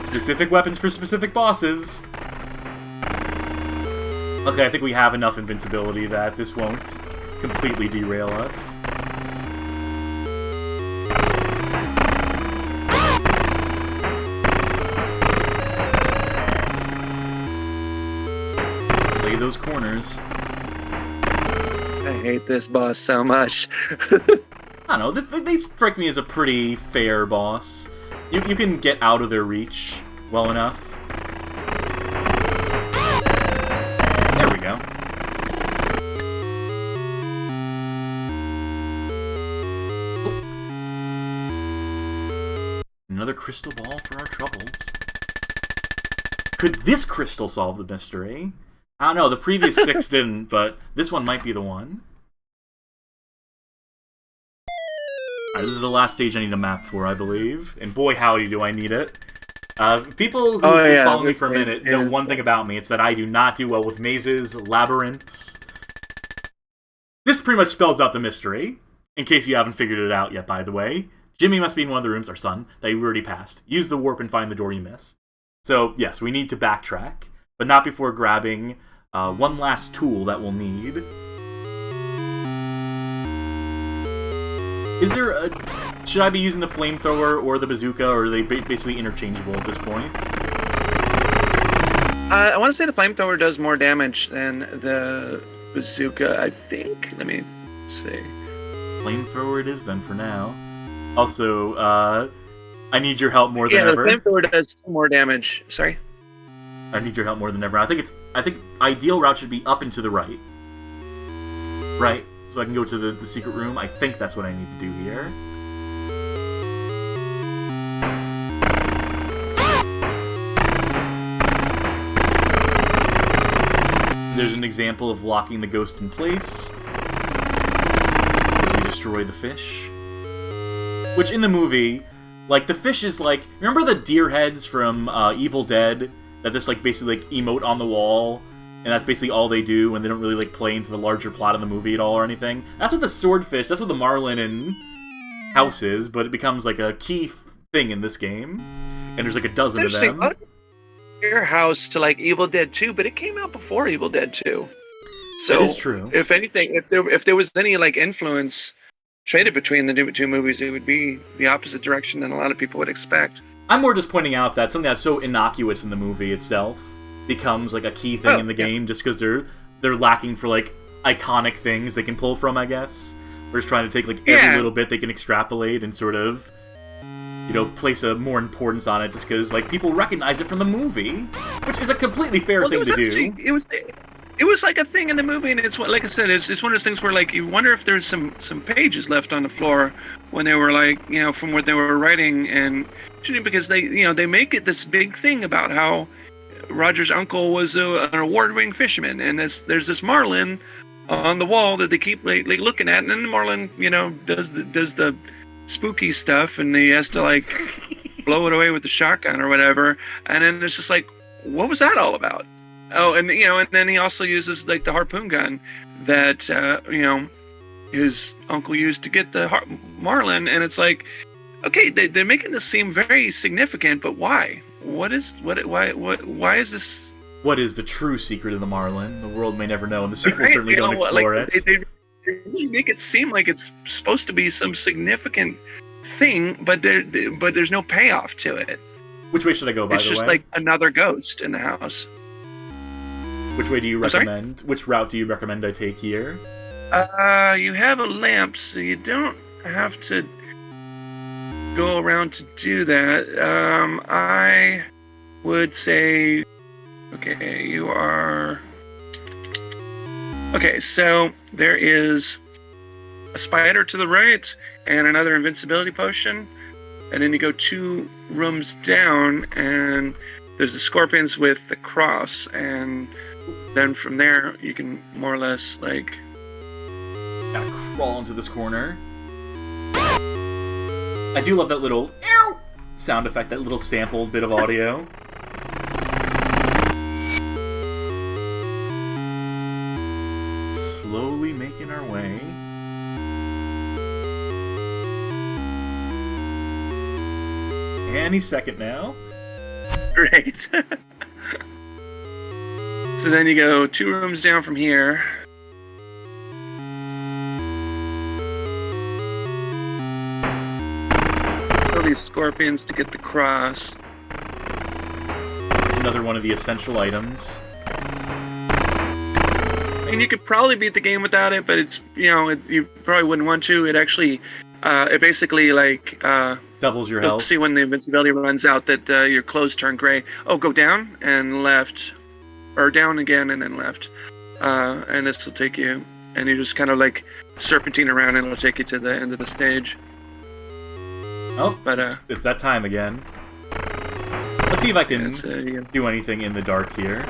Specific weapons for specific bosses. Okay, I think we have enough invincibility that this won't completely derail us. Play those corners. I hate this boss so much. I don't know, they strike me as a pretty fair boss. You can get out of their reach well enough. There we go. Another crystal ball for our troubles. Could this crystal solve the mystery? I don't know, the previous 6 didn't, but this one might be the one. Alright, this is the last stage I need a map for, I believe. And boy howdy do I need it. People who follow me for a minute know one thing about me. It's that I do not do well with mazes, labyrinths. This pretty much spells out the mystery. In case you haven't figured it out yet, by the way. Jimmy must be in one of the rooms, our son, that you already passed. Use the warp and find the door you missed. So, yes, we need to backtrack, but not before grabbing one last tool that we'll need. Is there a... Should I be using the flamethrower or the bazooka, or are they basically interchangeable at this point? I want to say the flamethrower does more damage than the bazooka, I think. Let me see. Flamethrower it is, then, for now. Also, I need your help more than ever. Yeah, the flamethrower does more damage. Sorry? I need your help more than ever. I think ideal route should be up and to the right. Right? So I can go to the secret room. I think that's what I need to do here. There's an example of locking the ghost in place. As we destroy the fish. Which, in the movie, like, the fish is like... Remember the deer heads from Evil Dead? That just, like, basically, like, emote on the wall? And that's basically all they do, and they don't really, like, play into the larger plot of the movie at all or anything? That's what the swordfish, that's what the marlin in House is, but it becomes, like, a key thing in this game. And there's, like, a dozen of them. Your House to, like, Evil Dead 2, but it came out before Evil Dead 2. So, that is true. If anything, if there was any, like, influence... traded between the two movies, it would be the opposite direction than a lot of people would expect. I'm more just pointing out that something that's so innocuous in the movie itself becomes like a key thing in the game just because they're lacking for like iconic things they can pull from, I guess. We're just trying to take like every little bit they can extrapolate and sort of, you know, place a more importance on it just because like people recognize it from the movie, which is a completely fair thing to do. It was like a thing in the movie, and it's like I said, it's one of those things where like you wonder if there's some pages left on the floor when they were like, you know, from what they were writing, and because they make it this big thing about how Roger's uncle was an award-winning fisherman, and there's this marlin on the wall that they keep like looking at, and then the marlin, you know, does the spooky stuff, and he has to like blow it away with the shotgun or whatever, and then it's just like, what was that all about? Oh, and you know, and then he also uses like the harpoon gun that you know, his uncle used to get the marlin, and it's like, okay, they're making this seem very significant, but why? Why is this? What is the true secret of the marlin? The world may never know, and the sequels certainly don't explore it. They really make it seem like it's supposed to be some significant thing, but there's no payoff to it. Which way should I go? By the way, it's just like another ghost in the house. Which way do you recommend? Which route do you recommend I take here? You have a lamp, so you don't have to go around to do that. I would say, okay, you are... Okay, so there is a spider to the right and another invincibility potion. And then you go 2 rooms down and there's the scorpions with the cross, and then from there you can more or less like... Gotta crawl into this corner. I do love that little sound effect, that little sampled bit of audio. Slowly making our way. Any second now. Great. So then you go 2 rooms down from here. Kill these scorpions to get the cross. Another one of the essential items. And you could probably beat the game without it, but it's, you probably wouldn't want to. It actually, it basically like doubles your you'll health. see when the invincibility runs out that your clothes turn gray. Oh, go down and left, or down again and then left, and this will take you. And you just kind of like serpentine around, and it'll take you to the end of the stage. Oh, but it's that time again. Let's see if I can yeah. do anything in the dark here.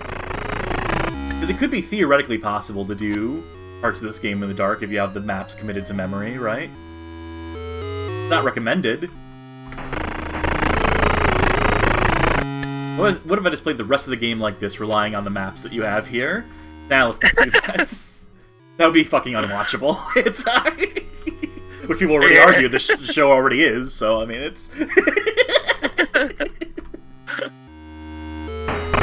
Because it could be theoretically possible to do parts of this game in the dark if you have the maps committed to memory, right? Not recommended. What if I just played the rest of the game like this, relying on the maps that you have here? Now let's not do that. That would be fucking unwatchable. It's which people already argue the show already is, so I mean it's...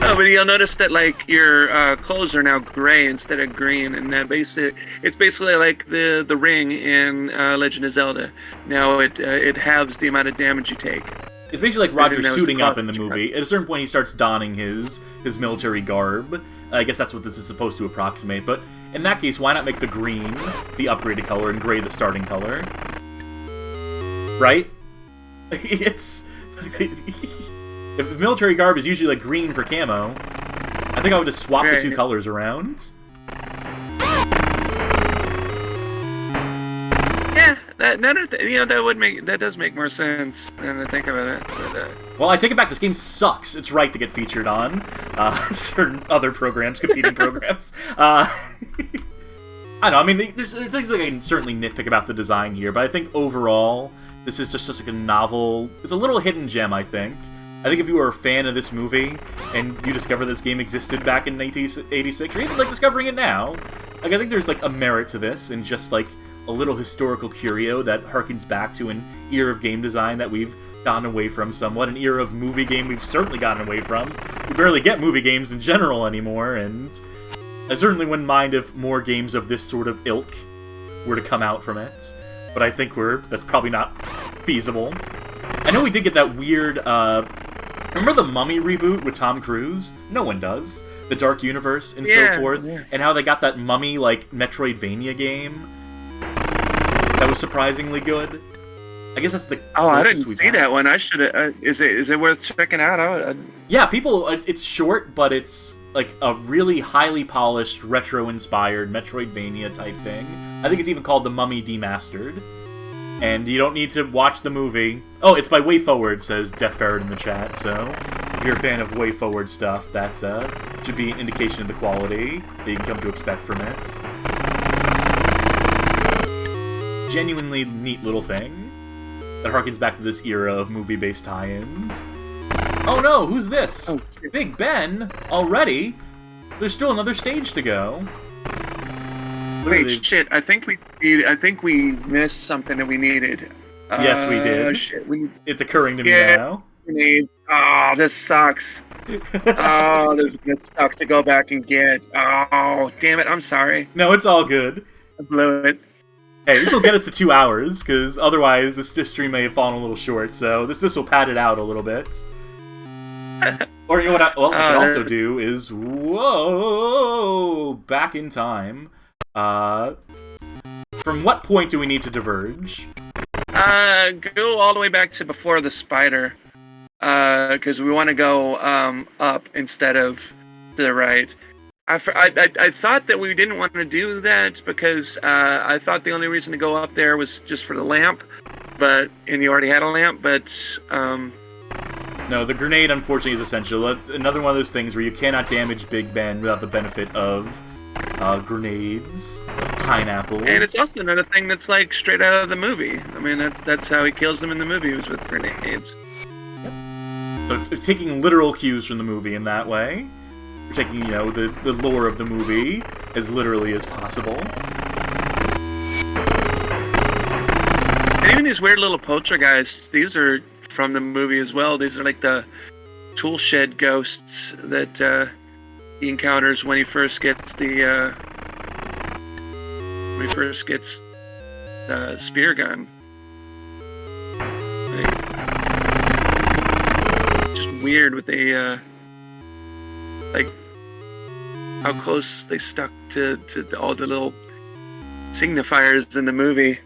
No, but you'll notice that like your clothes are now gray instead of green, and that it's basically like the ring in Legend of Zelda. Now it halves the amount of damage you take. It's basically like Roger suiting up in the movie. At a certain point, he starts donning his military garb. I guess that's what this is supposed to approximate. But in that case, why not make the green the upgraded color and gray the starting color? Right? It's... If the military garb is usually like green for camo, I think I would just swap the two colors around. Yeah, that does make more sense than I think about it. But, well, I take it back. This game sucks. It's right to get featured on certain other programs, competing programs. I don't know. I mean, there's things like I can certainly nitpick about the design here, but I think overall, this is just like a novel. It's a little hidden gem, I think. I think if you were a fan of this movie and you discover this game existed back in 1986, or even like discovering it now, like I think there's like a merit to this and just like a little historical curio that harkens back to an era of game design that we've gotten away from somewhat, an era of movie game we've certainly gotten away from. We barely get movie games in general anymore, and I certainly wouldn't mind if more games of this sort of ilk were to come out from it, but I think that's probably not feasible. I know we did get that weird, remember the Mummy reboot with Tom Cruise? No one does. The Dark Universe and so forth. Yeah. And how they got that Mummy, like, Metroidvania game that was surprisingly good. I guess that's the I didn't see that one. I should have... is it worth checking out? Yeah, people... It's short, but it's, like, a really highly polished, retro-inspired Metroidvania type thing. I think it's even called The Mummy Demastered. And you don't need to watch the movie. Oh, it's by Way Forward, says Death Ferret in the chat, so if you're a fan of Way Forward stuff, that should be an indication of the quality that you can come to expect from it. Genuinely neat little thing that harkens back to this era of movie-based tie-ins. Oh no, who's this? Oh, Big Ben? Already? There's still another stage to go. Wait, shit! I think we missed something that we needed. Yes, we did. Shit, it's occurring to me now. Oh, this sucks. Oh, this is gonna suck to go back and get. Oh, damn it! I'm sorry. No, it's all good. I blew it. Hey, this will get us to 2 hours, because otherwise this stream may have fallen a little short. So this will pad it out a little bit. Or you know what? I can also do is back in time. From what point do we need to diverge? Go all the way back to before the spider. Because we want to go up instead of to the right. I thought that we didn't want to do that because I thought the only reason to go up there was just for the lamp, and you already had a lamp. But no, the grenade unfortunately is essential. That's another one of those things where you cannot damage Big Ben without the benefit of grenades, pineapples. And it's also another thing that's like straight out of the movie. I mean, that's how he kills them in the movie, was with grenades. Yep. So taking literal cues from the movie in that way. We're taking, the lore of the movie as literally as possible. And even these weird little poltergeists, these are from the movie as well. These are like the tool shed ghosts that he encounters when he first gets the spear gun. Just weird with the how close they stuck to all the little signifiers in the movie.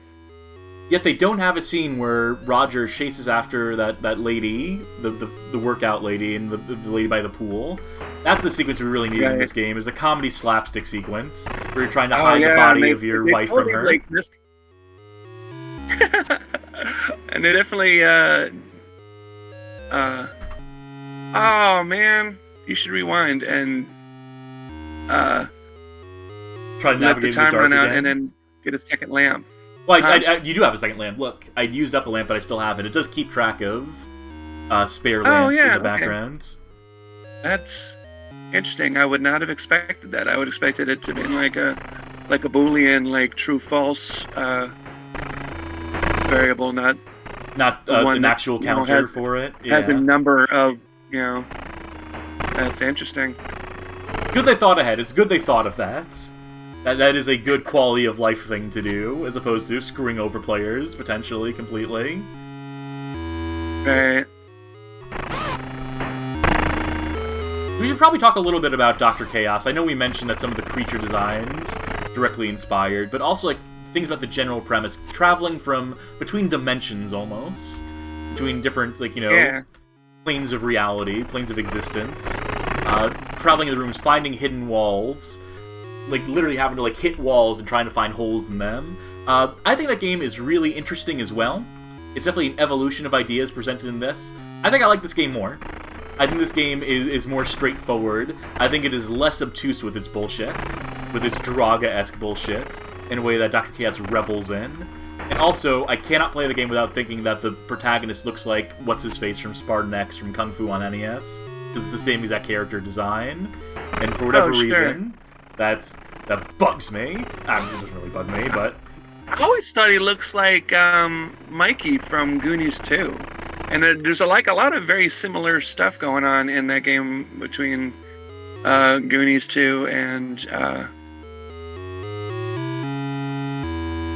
Yet they don't have a scene where Roger chases after that lady, the workout lady, and the lady by the pool. That's the sequence we really need in this game, is a comedy slapstick sequence where you're trying to hide the body of your wife from her. Like this. And they definitely, oh man, you should rewind and try to let the navigate time in the dark run out again. and then get a second lamp. Well, you do have a second lamp. Look, I used up a lamp, but I still have it. It does keep track of spare lamps in the background. That's interesting. I would not have expected that. I would have expected it to be like a Boolean, like true/false variable, not an actual counter for it. Yeah. Has a number of, That's interesting. Good they thought ahead. It's good they thought of that. That is a good quality of life thing to do, as opposed to screwing over players, potentially, completely. Right. We should probably talk a little bit about Dr. Chaos. I know we mentioned that some of the creature designs directly inspired, but also, like, things about the general premise. Traveling from between dimensions, almost. Between different, like, planes of reality, planes of existence. Traveling in the rooms, finding hidden walls. Like, literally having to, like, hit walls and trying to find holes in them. I think that game is really interesting as well. It's definitely an evolution of ideas presented in this. I think I like this game more. I think this game is more straightforward. I think it is less obtuse with its bullshit. With its Draga-esque bullshit. In a way that Dr. Chaos revels in. And also, I cannot play the game without thinking that the protagonist looks like What's-His-Face from Spartan X from Kung Fu on NES. Because it's the same exact character design. And for whatever reason... That bugs me. It doesn't really bug me, but... I always thought he looks like Mikey from Goonies 2. And there's a lot of very similar stuff going on in that game between Goonies 2 and...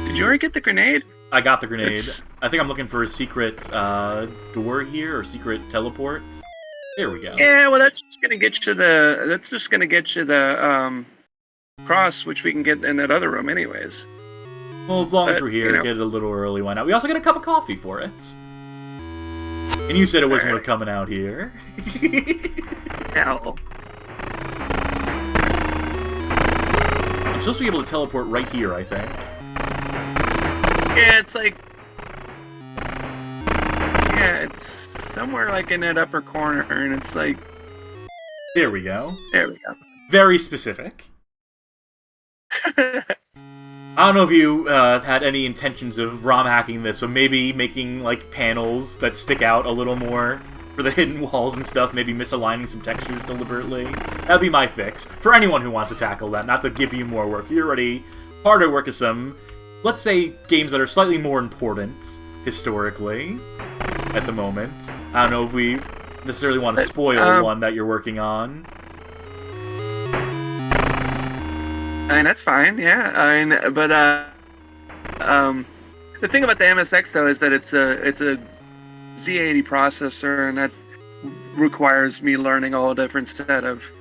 Did you already get the grenade? I got the grenade. I think I'm looking for a secret door here, or secret teleport. There we go. Yeah, well, that's just gonna get you the cross, which we can get in that other room anyways. Well, as long as we're here, get it a little early, why not? We also get a cup of coffee for it. And you said it wasn't worth coming out here. Hell. I'm supposed to be able to teleport right here, I think. Yeah, it's like... Yeah, it's somewhere like in that upper corner, and it's like... There we go. There we go. Very specific. I don't know if you had any intentions of ROM hacking this, but maybe making, like, panels that stick out a little more for the hidden walls and stuff, maybe misaligning some textures deliberately. That'd be my fix. For anyone who wants to tackle that, not to give you more work. You're already hard at work at some, let's say, games that are slightly more important, historically, at the moment. I don't know if we necessarily want to spoil one that you're working on. I mean, that's fine, yeah. I mean, but the thing about the MSX though is that it's a Z80 processor, and that requires me learning a whole different set of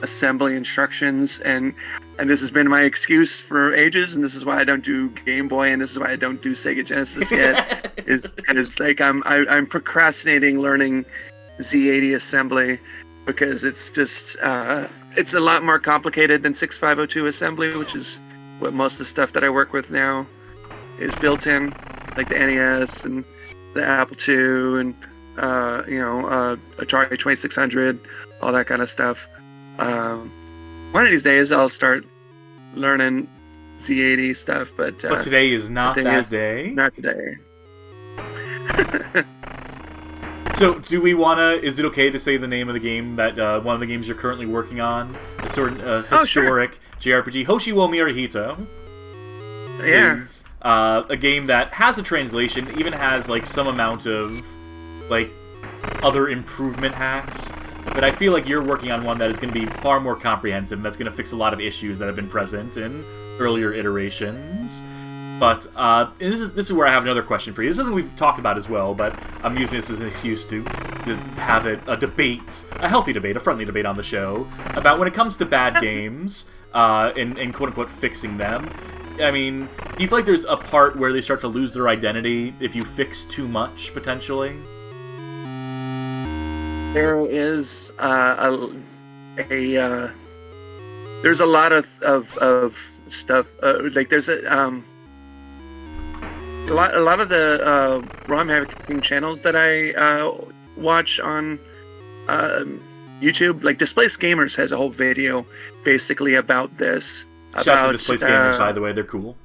assembly instructions, and this has been my excuse for ages, and this is why I don't do Game Boy, and this is why I don't do Sega Genesis yet, is because like I'm procrastinating learning Z80 assembly. Because it's just, it's a lot more complicated than 6502 assembly, which is what most of the stuff that I work with now is built in, like the NES and the Apple II and, Atari 2600, all that kind of stuff. One of these days I'll start learning Z80 stuff, but today is not that day. Not today. So, do we wanna? Is it okay to say the name of the game that one of the games you're currently working on, a sort of historic JRPG, Hoshi wo Mirahito? Yeah. Is a game that has a translation, even has like some amount of like other improvement hacks. But I feel like you're working on one that is going to be far more comprehensive, and that's going to fix a lot of issues that have been present in earlier iterations. But this is where I have another question for you. This is something we've talked about as well, but I'm using this as an excuse to have a debate, a healthy debate, a friendly debate on the show, about when it comes to bad games and quote-unquote fixing them. I mean, do you feel like there's a part where they start to lose their identity if you fix too much, potentially? There is there's a lot of stuff. Like there's a lot of the ROM hacking channels that I watch on YouTube. Like Displaced Gamers has a whole video basically about this. Shout out to Displaced Gamers, by the way. They're cool.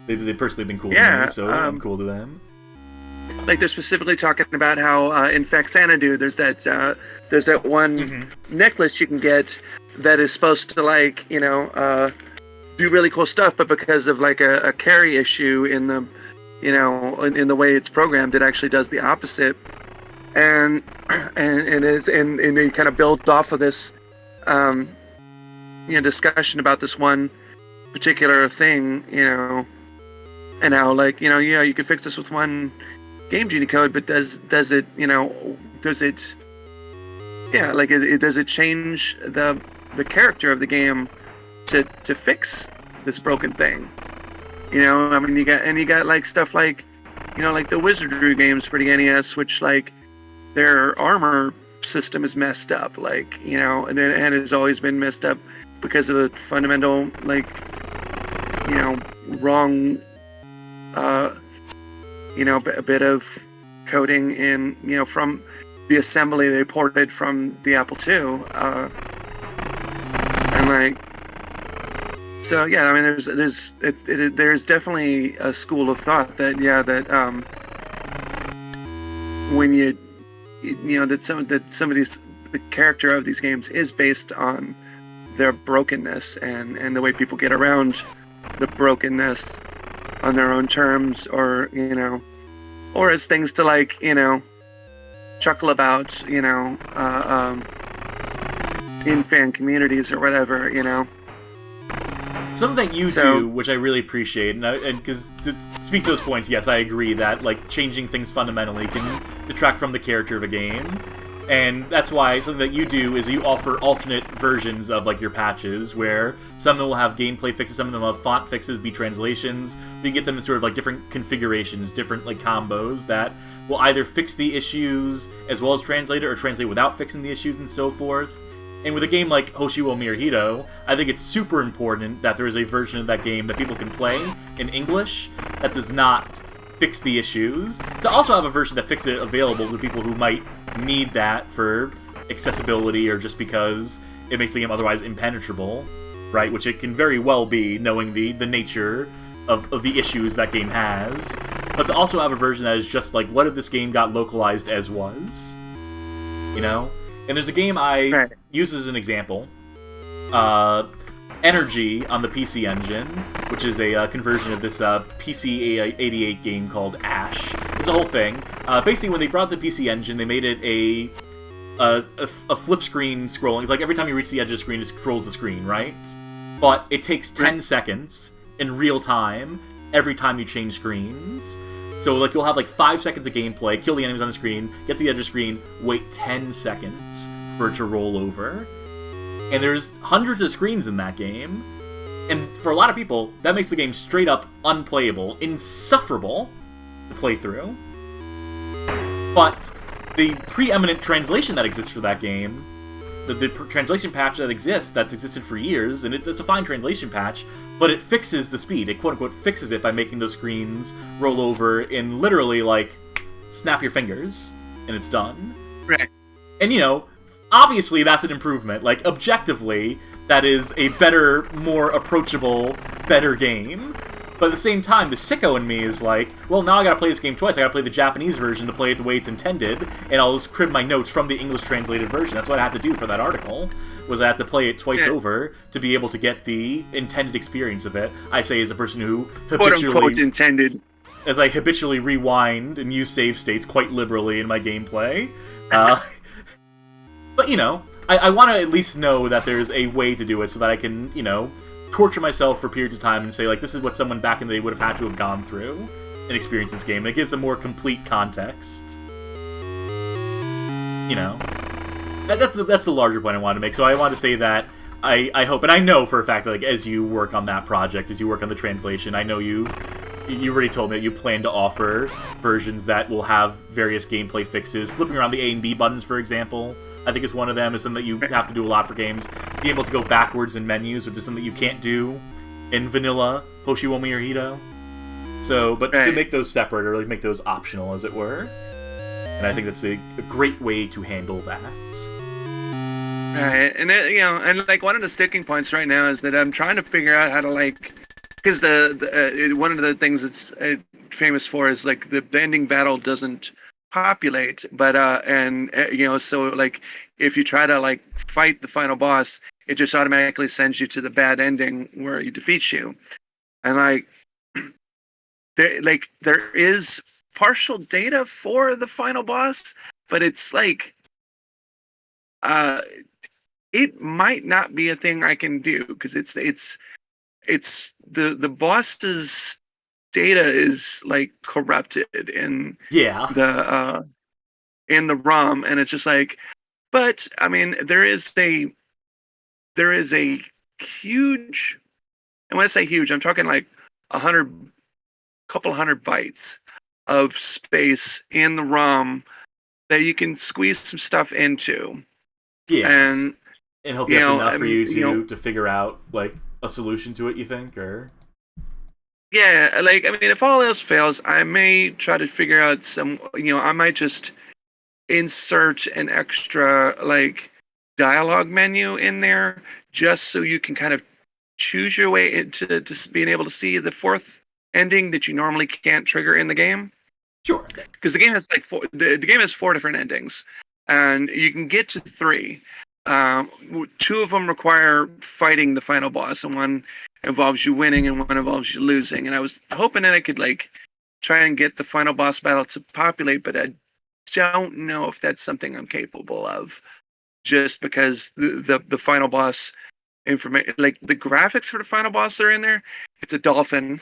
They've personally been cool to me, so I'm cool to them. Like they're specifically talking about how in Fact Xanadu, there's that one necklace you can get that is supposed to like do really cool stuff, but because of like a carry issue in the in the way it's programmed, it actually does the opposite. And they kind of build off of this discussion about this one particular thing, and how like you can fix this with one Game Genie code, but does it does it change the character of the game to fix this broken thing? I mean, you got like stuff like like the Wizardry games for the NES, which like their armor system is messed up, like and it's always been messed up because of a fundamental like wrong a bit of coding in from the assembly they ported from the Apple II, and like so I mean there's definitely a school of thought that when that some of these, the character of these games is based on their brokenness and the way people get around the brokenness on their own terms, or or as things to like chuckle about in fan communities or whatever. Something that you do, which I really appreciate, and because to speak to those points, yes, I agree that like changing things fundamentally can detract from the character of a game, and that's why something that you do is you offer alternate versions of like your patches, where some of them will have gameplay fixes, some of them will have font fixes, be translations. You get them in sort of like different configurations, different like combos that will either fix the issues as well as translate it, or translate without fixing the issues and so forth. And with a game like Hoshiwo Mirahito, I think it's super important that there is a version of that game that people can play in English that does not fix the issues. To also have a version that fixes it available to people who might need that for accessibility or just because it makes the game otherwise impenetrable, right? Which it can very well be, knowing the nature of the issues that game has. But to also have a version that is just like, what if this game got localized as was? And there's a game I use as an example, Energy on the PC Engine, which is a conversion of this PC 88 game called Ash. It's a whole thing. Basically, when they brought the PC Engine, they made it a flip screen scrolling. It's like every time you reach the edge of the screen, it scrolls the screen, right? But it takes 10 seconds in real time every time you change screens. So like you'll have like 5 seconds of gameplay, kill the enemies on the screen, get to the edge of the screen, wait 10 seconds for it to roll over. And there's hundreds of screens in that game. And for a lot of people, that makes the game straight up unplayable, insufferable to play through. But the preeminent translation that exists for that game, the translation patch that exists, that's existed for years, and it's a fine translation patch, but it fixes the speed. It quote-unquote fixes it by making those screens roll over in literally, like, snap your fingers, and it's done. Right. And, obviously that's an improvement. Like, objectively, that is a better, more approachable, better game. But at the same time, the sicko in me is like, well, now I gotta play this game twice. I gotta play the Japanese version to play it the way it's intended, and I'll just crib my notes from the English translated version. That's what I had to do for that article, was I had to play it twice over to be able to get the intended experience of it. I say as a person who habitually... quote-unquote intended. As I habitually rewind and use save states quite liberally in my gameplay. But, I want to at least know that there's a way to do it so that I can, torture myself for periods of time and say, like, this is what someone back in the day would have had to have gone through and experienced this game. And it gives a more complete context. You know? That's the larger point I wanted to make. So I want to say that I hope, and I know for a fact that, like, as you work on that project, as you work on the translation, I know you've already told me that you plan to offer versions that will have various gameplay fixes. Flipping around the A and B buttons, for example, I think is one of them. Is something that you have to do a lot for games. Being able to go backwards in menus, which is something that you can't do in vanilla Hoshiwomi or Hito. So, but to make those separate, or like make those optional, as it were. And I think that's a great way to handle that. Right, and you know, and like one of the sticking points right now is that I'm trying to figure out how to, like, because the one of the things it's famous for is, like, the ending battle doesn't populate, but you know, so, like, if you try to, like, fight the final boss, it just automatically sends you to the bad ending where he defeats you, and like there is partial data for the final boss, but it's like it might not be a thing I can do, because it's the boss's data is, like, corrupted in the ROM, and it's just like, but I mean there is a huge, and when I say huge, I'm talking like couple hundred bytes of space in the ROM that you can squeeze some stuff into. Yeah. And hopefully that's enough for you to figure out, like, a solution to it, you think, or? Yeah, like, I mean, if all else fails, I may try to figure out some, I might just insert an extra, like, dialogue menu in there, just so you can kind of choose your way into being able to see the fourth ending that you normally can't trigger in the game. Sure. Because the game has, like, the game has 4 different endings, and you can get to 3. 2 of them require fighting the final boss, and one involves you winning and one involves you losing. And I was hoping that I could, like, try and get the final boss battle to populate, but I don't know if that's something I'm capable of, just because the final boss information, like, the graphics for the final boss are in there. It's a dolphin.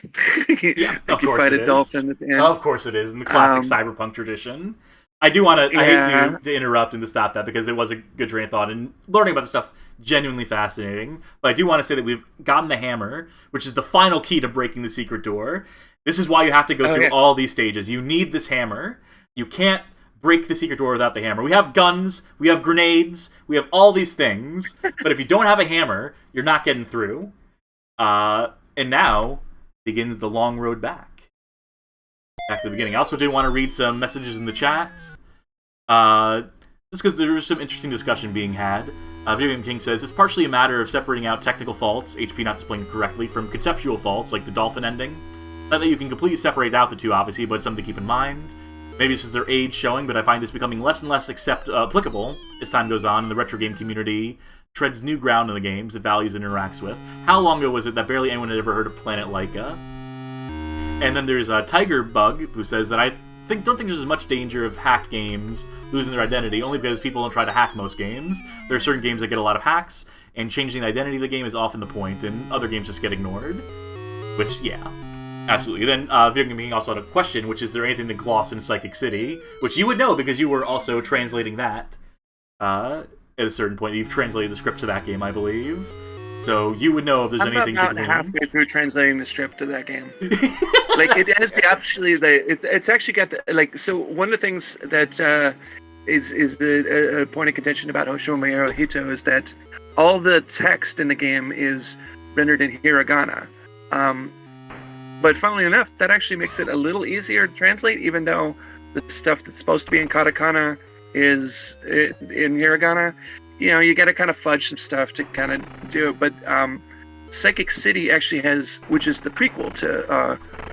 Yeah, of course fight a dolphin at the end. Of course it is, in the classic cyberpunk tradition. I do want to, I hate to interrupt and to stop that, because it was a good train of thought, and learning about this stuff, genuinely fascinating. But I do want to say that we've gotten the hammer, which is the final key to breaking the secret door. This is why you have to go through all these stages. You need this hammer. You can't break the secret door without the hammer. We have guns, we have grenades, we have all these things, but if you don't have a hammer, you're not getting through. And now begins the long road back to the beginning. I also do want to read some messages in the chat, just because there's some interesting discussion being had. Video Game King says, it's partially a matter of separating out technical faults, HP not displaying correctly, from conceptual faults, like the dolphin ending. Not that you can completely separate out the two, obviously, but it's something to keep in mind. Maybe this is their age showing, but I find this becoming less and less applicable as time goes on, and the retro game community treads new ground in the games it values and interacts with. How long ago was it that barely anyone had ever heard of Planet Laika? And then there's Tiger Bug, who says that don't think there's as much danger of hacked games losing their identity, only because people don't try to hack most games. There are certain games that get a lot of hacks, and changing the identity of the game is often the point, and other games just get ignored. Which, yeah. Absolutely. Then Video Game King also had a question, which is there anything to gloss in Psychic City? Which you would know because you were also translating that at a certain point. You've translated the script to that game, I believe. So you would know if there's anything to glean. I'm about halfway through translating the script to that game. Like, it has it's actually got the, like, so one of the things that is the point of contention about Hoshiwomi Hito is that all the text in the game is rendered in hiragana. But funnily enough, that actually makes it a little easier to translate, even though the stuff that's supposed to be in katakana is in hiragana. You got to kind of fudge some stuff to kind of do it. But Psychic City actually has, which is the prequel to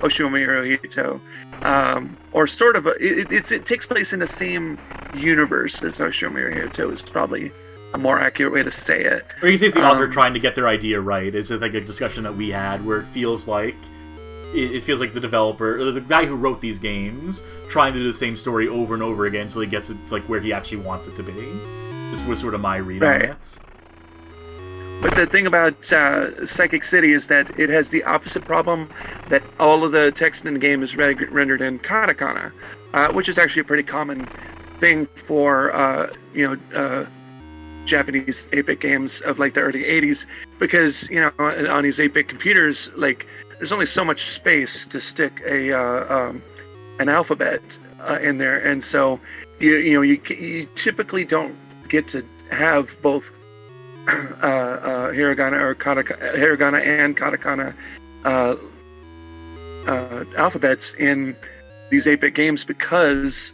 Hoshiwomi Hito, or sort of, it takes place in the same universe as Hoshiwomi Hito, is probably a more accurate way to say it. Or you can say it's the author trying to get their idea right. Is it like a discussion that we had where it feels like the developer, or the guy who wrote these games, trying to do the same story over and over again until he gets it to, like, where he actually wants it to be. This was sort of my read on it. But the thing about Psychic City is that it has the opposite problem, that all of the text in the game is rendered in katakana, which is actually a pretty common thing for Japanese 8-bit games of like the early 80s, because on these 8-bit computers, like there's only so much space to stick an alphabet in there, and so you typically don't get to have both hiragana or hiragana and katakana alphabets in these 8-bit games, because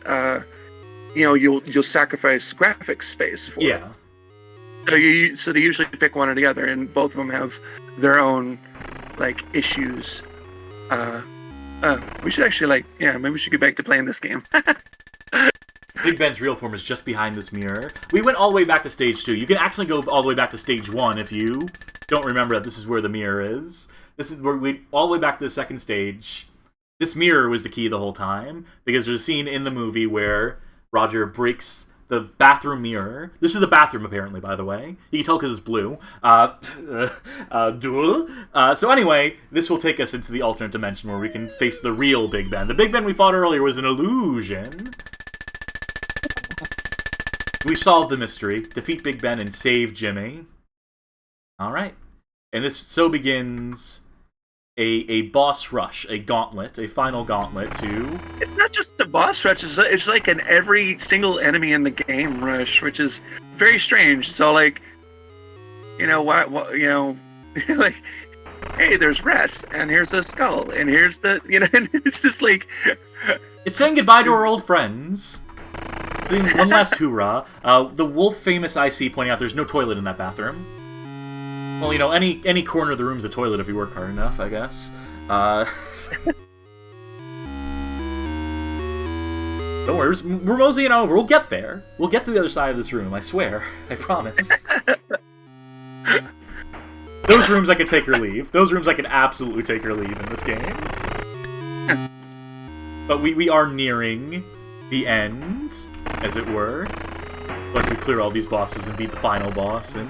you'll sacrifice graphics space for it. So they usually pick one or the other, and both of them have their own like issues. We should actually maybe we should get back to playing this game. Big Ben's real form is just behind this mirror. We went all the way back to stage 2. You can actually go all the way back to stage 1 if you don't remember that this is where the mirror is. This is where we all the way back to the second stage. This mirror was the key the whole time, because there's a scene in the movie where Roger breaks the bathroom mirror. This is the bathroom, apparently, by the way. You can tell because it's blue. So anyway, this will take us into the alternate dimension where we can face the real Big Ben. The Big Ben we fought earlier was an illusion. We solved the mystery, defeat Big Ben, and save Jimmy. Alright. And this so begins a boss rush, a gauntlet, a final gauntlet to... It's not just a boss rush, it's like an every single enemy in the game rush, which is very strange. So like, like, hey, there's rats, and here's a skull, and here's the, and it's just like... It's saying goodbye to our old friends. One last hoorah. The wolf famous IC pointing out there's no toilet in that bathroom. Well, any corner of the room's a toilet if you work hard enough, I guess. Don't worry, we're moseying over. We'll get there. We'll get to the other side of this room, I swear. I promise. Those rooms I could take or leave. Those rooms I could absolutely take or leave in this game. But we are nearing the end, as it were. Once we clear all these bosses and beat the final boss, and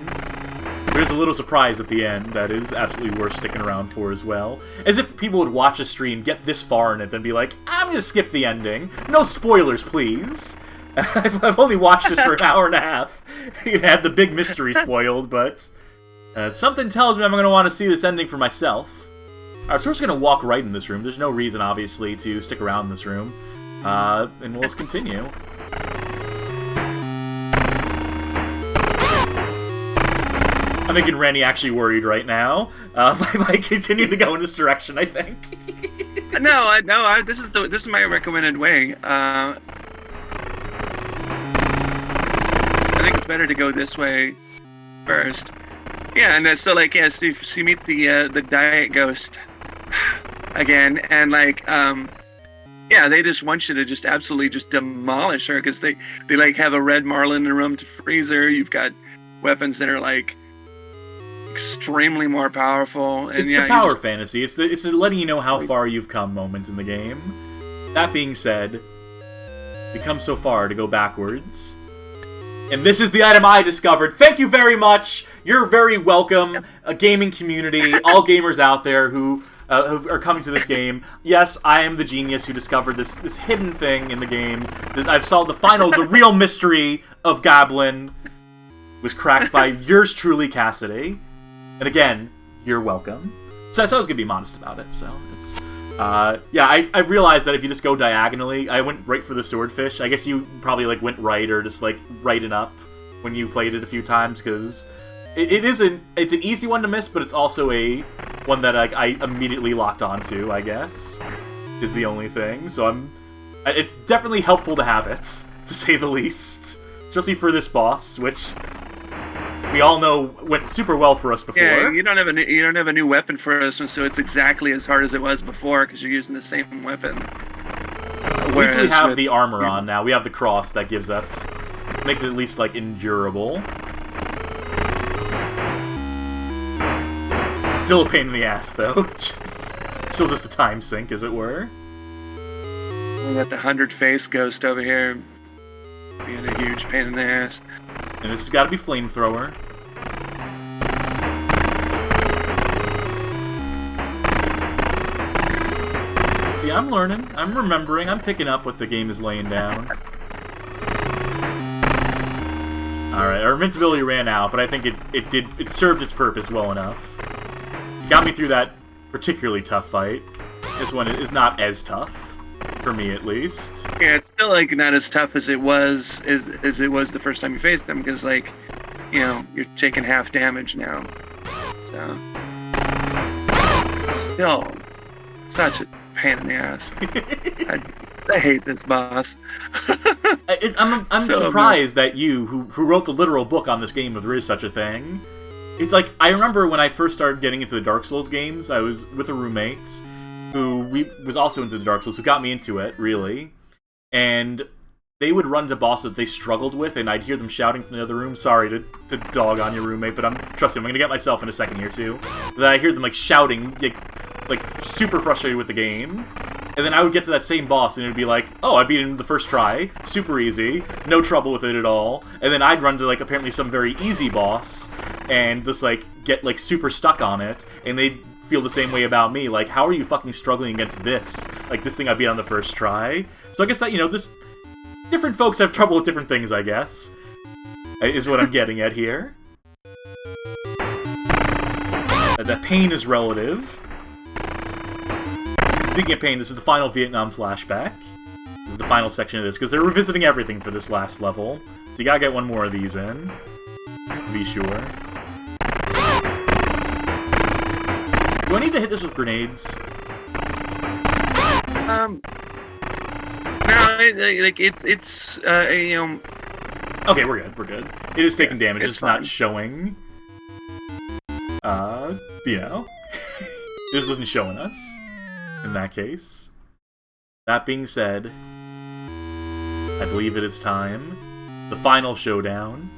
there's a little surprise at the end that is absolutely worth sticking around for as well. As if people would watch a stream, get this far in it, then be like, I'm gonna skip the ending. No spoilers, please. I've only watched this for an hour and a half. You can have the big mystery spoiled, but something tells me I'm gonna want to see this ending for myself. Alright, so we're just gonna walk right in this room. There's no reason, obviously, to stick around in this room. And we'll just continue. I'm making Rani actually worried right now. By continuing to go in this direction, I think. No. This is my recommended way. I think it's better to go this way first. Yeah, and so like so you meet the Diet Ghost again, and like they just want you to just absolutely just demolish her, because they like have a red marlin in the room to freeze her. You've got weapons that are like extremely more powerful, and it's the power fantasy. It's the letting you know how far you've come moment in the game. That being said, we come so far to go backwards, and this is the item I discovered. Thank you very much. You're very welcome, a gaming community, all gamers out there who are coming to this game. Yes, I am the genius who discovered this hidden thing in the game. I've solved the real mystery of Gabalin was cracked by yours truly, Cassidy. And again, you're welcome. So I was gonna be modest about it. So it's, I realized that if you just go diagonally, I went right for the swordfish. I guess you probably like went right or just like right and up when you played it a few times, because it's an easy one to miss, but it's also a one that I immediately locked onto, I guess, is the only thing. So it's definitely helpful to have it, to say the least, especially for this boss, which we all know went super well for us before. Yeah, you don't have a new weapon for this one, so it's exactly as hard as it was before, because you're using the same weapon. At least we have the armor on now. We have the cross that makes it at least like endurable. Still a pain in the ass, though. Still just a time sink, as it were. We got the 100-face ghost over here, being a huge pain in the ass. And this has got to be flamethrower. See, I'm learning. I'm remembering. I'm picking up what the game is laying down. Alright, our invincibility ran out, but I think it served its purpose well enough. It got me through that particularly tough fight. This one is not as tough, for me at least. Yeah, it's still like not as tough as it was the first time you faced him, because like, you know, you're taking half damage now. So still such a pain in the ass. I hate this boss. I'm so surprised that you, who wrote the literal book on this game, if there is such a thing. It's like, I remember when I first started getting into the Dark Souls games, I was with a roommate who was also into the Dark Souls, who got me into it, really. And they would run into bosses that they struggled with, and I'd hear them shouting from the other room. Sorry to dog on your roommate, but trust me, I'm gonna get myself in a second here, too. But I hear them, like, shouting, like super frustrated with the game. And then I would get to that same boss, and it would be like, oh, I beat him the first try, super easy, no trouble with it at all. And then I'd run to, like, apparently some very easy boss, and just, like, get, like, super stuck on it, and they'd feel the same way about me. Like, how are you fucking struggling against this? Like, this thing I beat on the first try? So I guess that, you know, different folks have trouble with different things, I guess, is what I'm getting at here. That pain is relative. Speaking of pain, this is the final Vietnam flashback. This is the final section of this, because they're revisiting everything for this last level. So you gotta get one more of these in, to be sure. Do I need to hit this with grenades? No, like it's you know. Okay, we're good. It is taking damage. It's fine. Not showing. You know, this wasn't showing us. In that case. That being said, I believe it is time. The final showdown.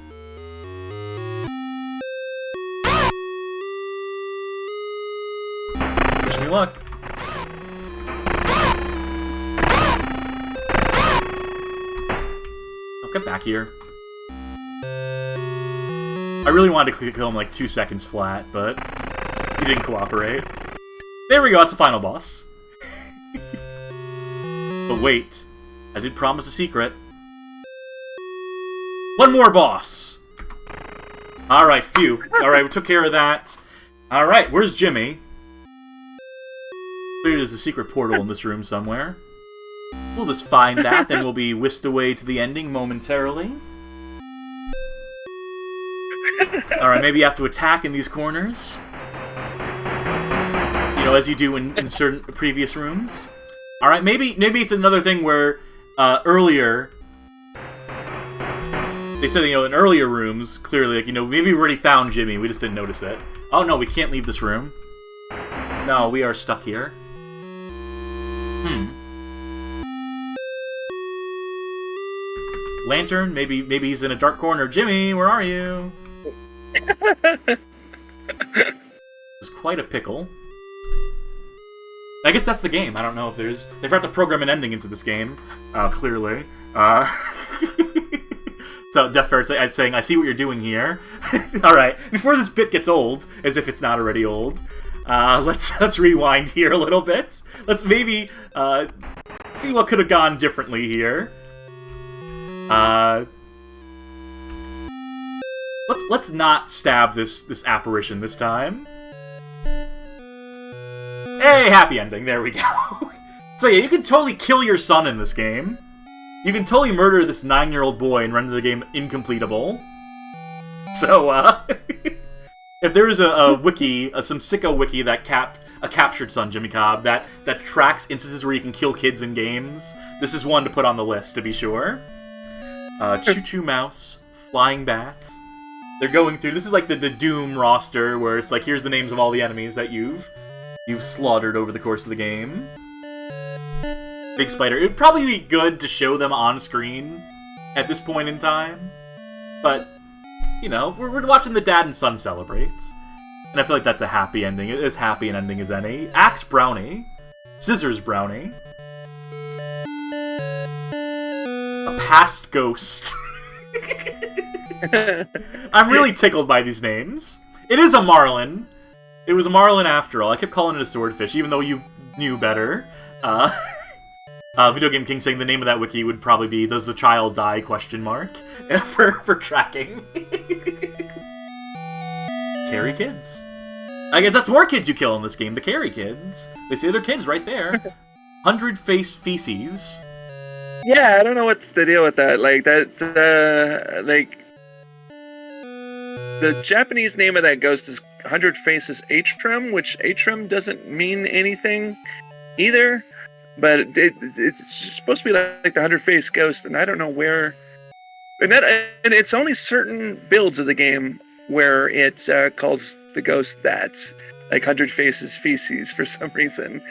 Wish me luck. Oh, get back here. I really wanted to kill him like 2 seconds flat, but he didn't cooperate. There we go, that's the final boss. But wait, I did promise a secret. One more boss! Alright, phew. Alright, we took care of that. Alright, where's Jimmy? Clearly there's a secret portal in this room somewhere. We'll just find that, then we'll be whisked away to the ending momentarily. Alright, maybe you have to attack in these corners. You know, as you do in certain previous rooms. Alright, maybe it's another thing where, earlier, they said, you know, in earlier rooms, clearly, like, you know, maybe we already found Jimmy, we just didn't notice it. Oh no, we can't leave this room. No, we are stuck here. Lantern, maybe he's in a dark corner. Jimmy, where are you? It's quite a pickle. I guess that's the game. I don't know if there's... They've had to program an ending into this game, clearly. So, Death Ferret saying, I see what you're doing here. Alright, before this bit gets old, as if it's not already old, let's rewind here a little bit. Let's maybe, see what could have gone differently here. Let's not stab this apparition this time. Hey, happy ending. There we go. So yeah, you can totally kill your son in this game. You can totally murder this 9-year-old boy and render the game incompletable. So, if there is a wiki, some sicko wiki that a captured son, Jimmy Cobb, that tracks instances where you can kill kids in games, this is one to put on the list, to be sure. Choo-choo mouse, flying bats. They're going through, this is like the Doom roster, where it's like, here's the names of all the enemies that you've slaughtered over the course of the game. Big spider. It would probably be good to show them on screen at this point in time. But, you know, we're watching the dad and son celebrate. And I feel like that's a happy ending. It is happy an ending as any. Axe Brownie. Scissors Brownie. A past ghost. I'm really tickled by these names. It is a marlin. It was a marlin after all. I kept calling it a swordfish, even though you knew better. Video Game King saying the name of that wiki would probably be "Does the child die?" for tracking. Carry kids. I guess that's more kids you kill in this game. The carry kids. They say they're kids right there. 100-face feces. Yeah, I don't know what's the deal with that. Like that, the Japanese name of that ghost is 100 Faces Atrum, which Atrum doesn't mean anything either. But it's supposed to be like the 100-face ghost, and I don't know where. And it's only certain builds of the game where it calls the ghost that, like 100 Faces Feces for some reason.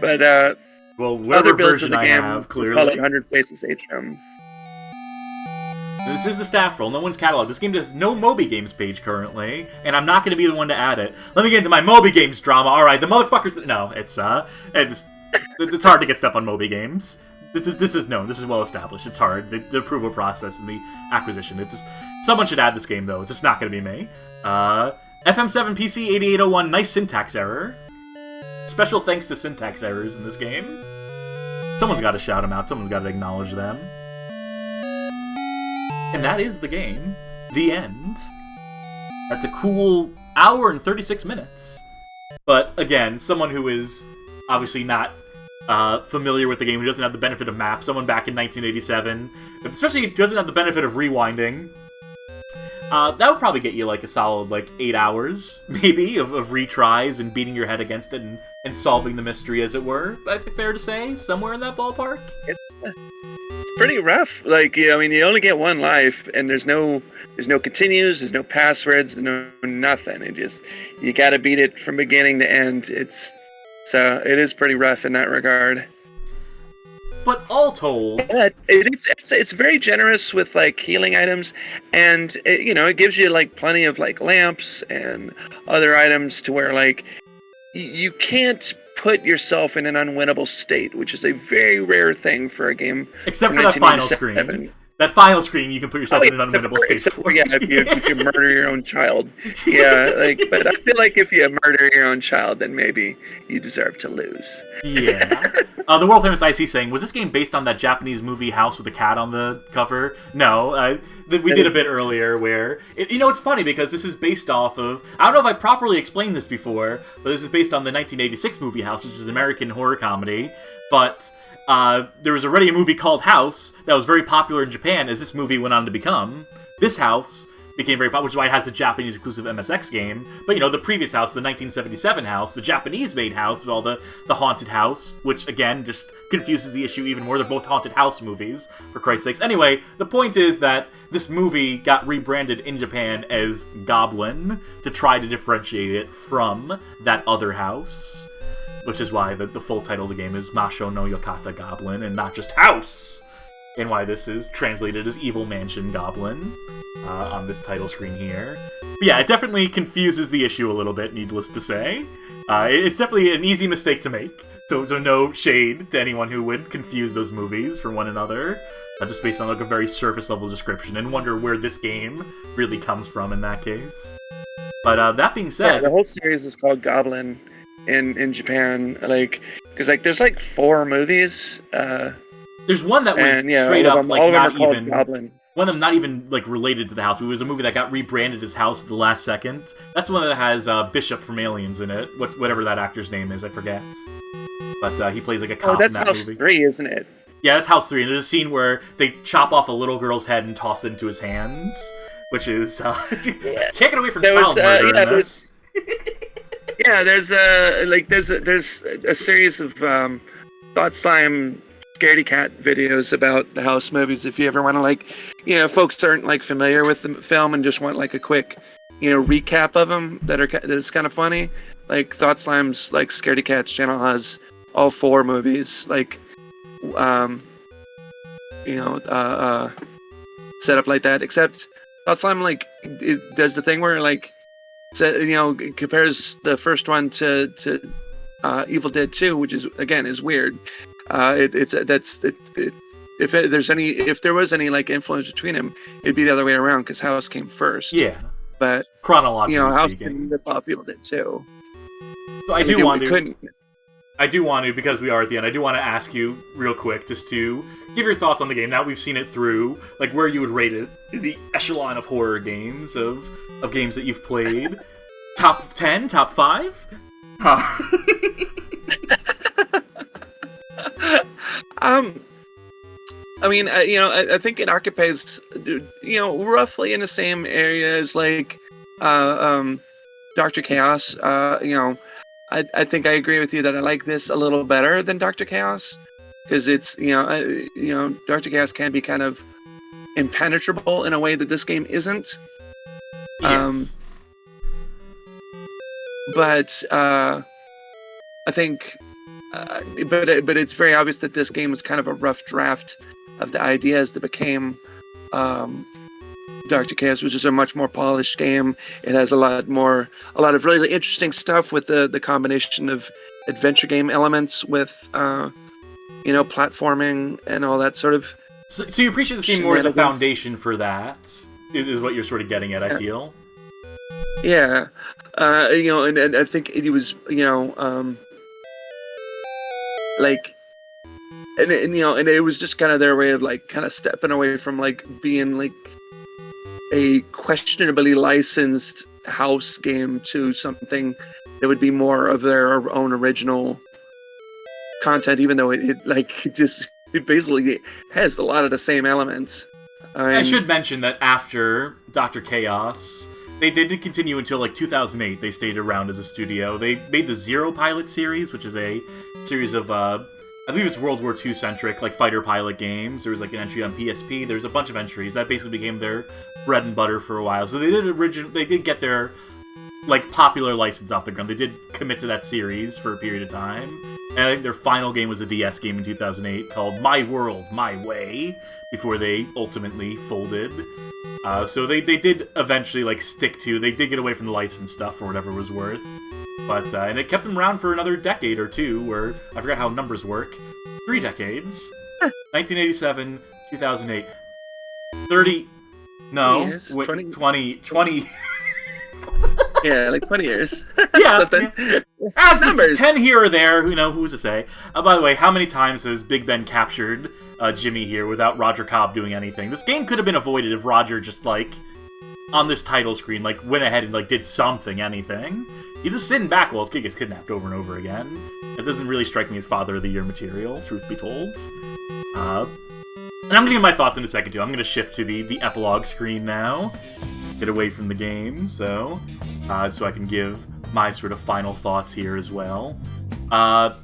But well, other builds of the I game have, clearly. call it 100 Faces Atrum. This is the staff roll. No one's catalog. This game has no Moby Games page currently, and I'm not going to be the one to add it. Let me get into my Moby Games drama. All right, the motherfuckers. No, it's hard to get stuff on Moby Games. This is known. This is well established. It's hard. The approval process and the acquisition. It's just, someone should add this game though. It's just not going to be me. FM7 PC 8801. Nice syntax error. Special thanks to syntax errors in this game. Someone's got to shout them out. Someone's got to acknowledge them. And that is the game. The end. That's a cool hour and 36 minutes. But again, someone who is obviously not familiar with the game, who doesn't have the benefit of maps, someone back in 1987, especially who doesn't have the benefit of rewinding, that would probably get you like a solid 8 hours, maybe, of retries and beating your head against it and solving the mystery, as it were. I think fair to say, somewhere in that ballpark. It's pretty rough. You only get one life, and there's no continues, there's no passwords, there's no nothing. You got to beat it from beginning to end. So it is pretty rough in that regard. But all told, yeah, it's very generous with healing items, and it gives you plenty of lamps and other items to where you can't put yourself in an unwinnable state, which is a very rare thing for a game. Except for that final screen. That final screen, you can put yourself in an unwinnable state. If you murder your own child. Yeah, but I feel like if you murder your own child, then maybe you deserve to lose. Yeah. The world famous IC saying, was this game based on that Japanese movie House with a cat on the cover? No, we did a bit earlier where, it's funny because this is based off of, I don't know if I properly explained this before, but this is based on the 1986 movie House, which is an American horror comedy, but there was already a movie called House that was very popular in Japan, as this movie went on to become. This House became very popular, which is why it has the Japanese exclusive MSX game. But, the previous House, the 1977 House, the Japanese-made House with all the haunted house, which, again, just confuses the issue even more. They're both haunted house movies, for Christ's sakes. Anyway, the point is that this movie got rebranded in Japan as Goblin to try to differentiate it from that other house. Which is why the full title of the game is Mashō no Yakata Gabalin, and not just House! And why this is translated as Evil Mansion Goblin on this title screen here. But yeah, it definitely confuses the issue a little bit, needless to say. It's definitely an easy mistake to make, so no shade to anyone who would confuse those movies for one another, just based on a very surface-level description, and wonder where this game really comes from in that case. But that being said... Yeah, the whole series is called Goblin in Japan, because there's 4 movies. There's one that was straight up not even Goblin. One of them not even related to the House. It was a movie that got rebranded as House at the last second. That's the one that has Bishop from Aliens in it. Whatever that actor's name is, I forget. But he plays a cop. Oh, that's in that House movie. 3, isn't it? Yeah, that's House 3. And there's a scene where they chop off a little girl's head and toss it into his hands, which is can't get away from child murder in this. Yeah, there's a series of Thought Slime scaredy cat videos about the House movies. If you ever want to folks aren't familiar with the film and just want a quick recap of them that is kind of funny. Thought Slime's Scaredy Cats channel has all 4 movies set up like that. Except Thought Slime it does the thing where compares the first one to Evil Dead 2, which is weird. If there was any influence between them, it'd be the other way around because House came first. Yeah, but chronologically, House didn't rip off Evil Dead 2. So I I do want to, because we are at the end, I do want to ask you real quick just to give your thoughts on the game. Now we've seen it through, like where you would rate it in the echelon of horror games, of games that you've played. Top 10? Top 5? I mean, I think it occupies, roughly in the same area as like Dr. Chaos. I think I agree with you that I like this a little better than Dr. Chaos, because it's Dr. Chaos can be kind of impenetrable in a way that this game isn't. Yes. But I think, but it's very obvious that this game was kind of a rough draft of the ideas that became Dr. Chaos, which is a much more polished game. It has a lot of really interesting stuff with the combination of adventure game elements with platforming and all that sort of. So you appreciate this game more as a foundation for that, is what you're sort of getting at, I feel. Yeah. And I think it was, like, and it was just kind of their way of like kind of stepping away from like being like a questionably licensed house game to something that would be more of their own original content, even though it basically has a lot of the same elements. I should mention that after Dr. Chaos, they did continue until like 2008. They stayed around as a studio. They made the Zero Pilot series, which is a series of I believe it's World War II centric, like fighter pilot games. There was like an entry on PSP. There's a bunch of entries that basically became their bread and butter for a while. So they did get their like popular license off the ground. They did commit to that series for a period of time. And I think their final game was a DS game in 2008 called My World, My Way, before they ultimately folded. So they did eventually like they did get away from the license stuff for whatever it was worth. But, and it kept them around for another decade or two, where, I forgot how numbers work, 3 decades. 1987, 2008, 30, no, years, wait, 20. Yeah, like 20 years. Yeah. Something. Numbers. 10 here or there, who's to say. By the way, how many times has Big Ben captured Jimmy here without Roger Cobb doing anything? This game could have been avoided if Roger just, like, on this title screen, like, went ahead and, like, did something, anything. He's just sitting back while his kid gets kidnapped over and over again. It doesn't really strike me as Father of the Year material, truth be told. And I'm going to give my thoughts in a second, too. I'm going to shift to the epilogue screen now. Get away from the game, so I can give my sort of final thoughts here as well. I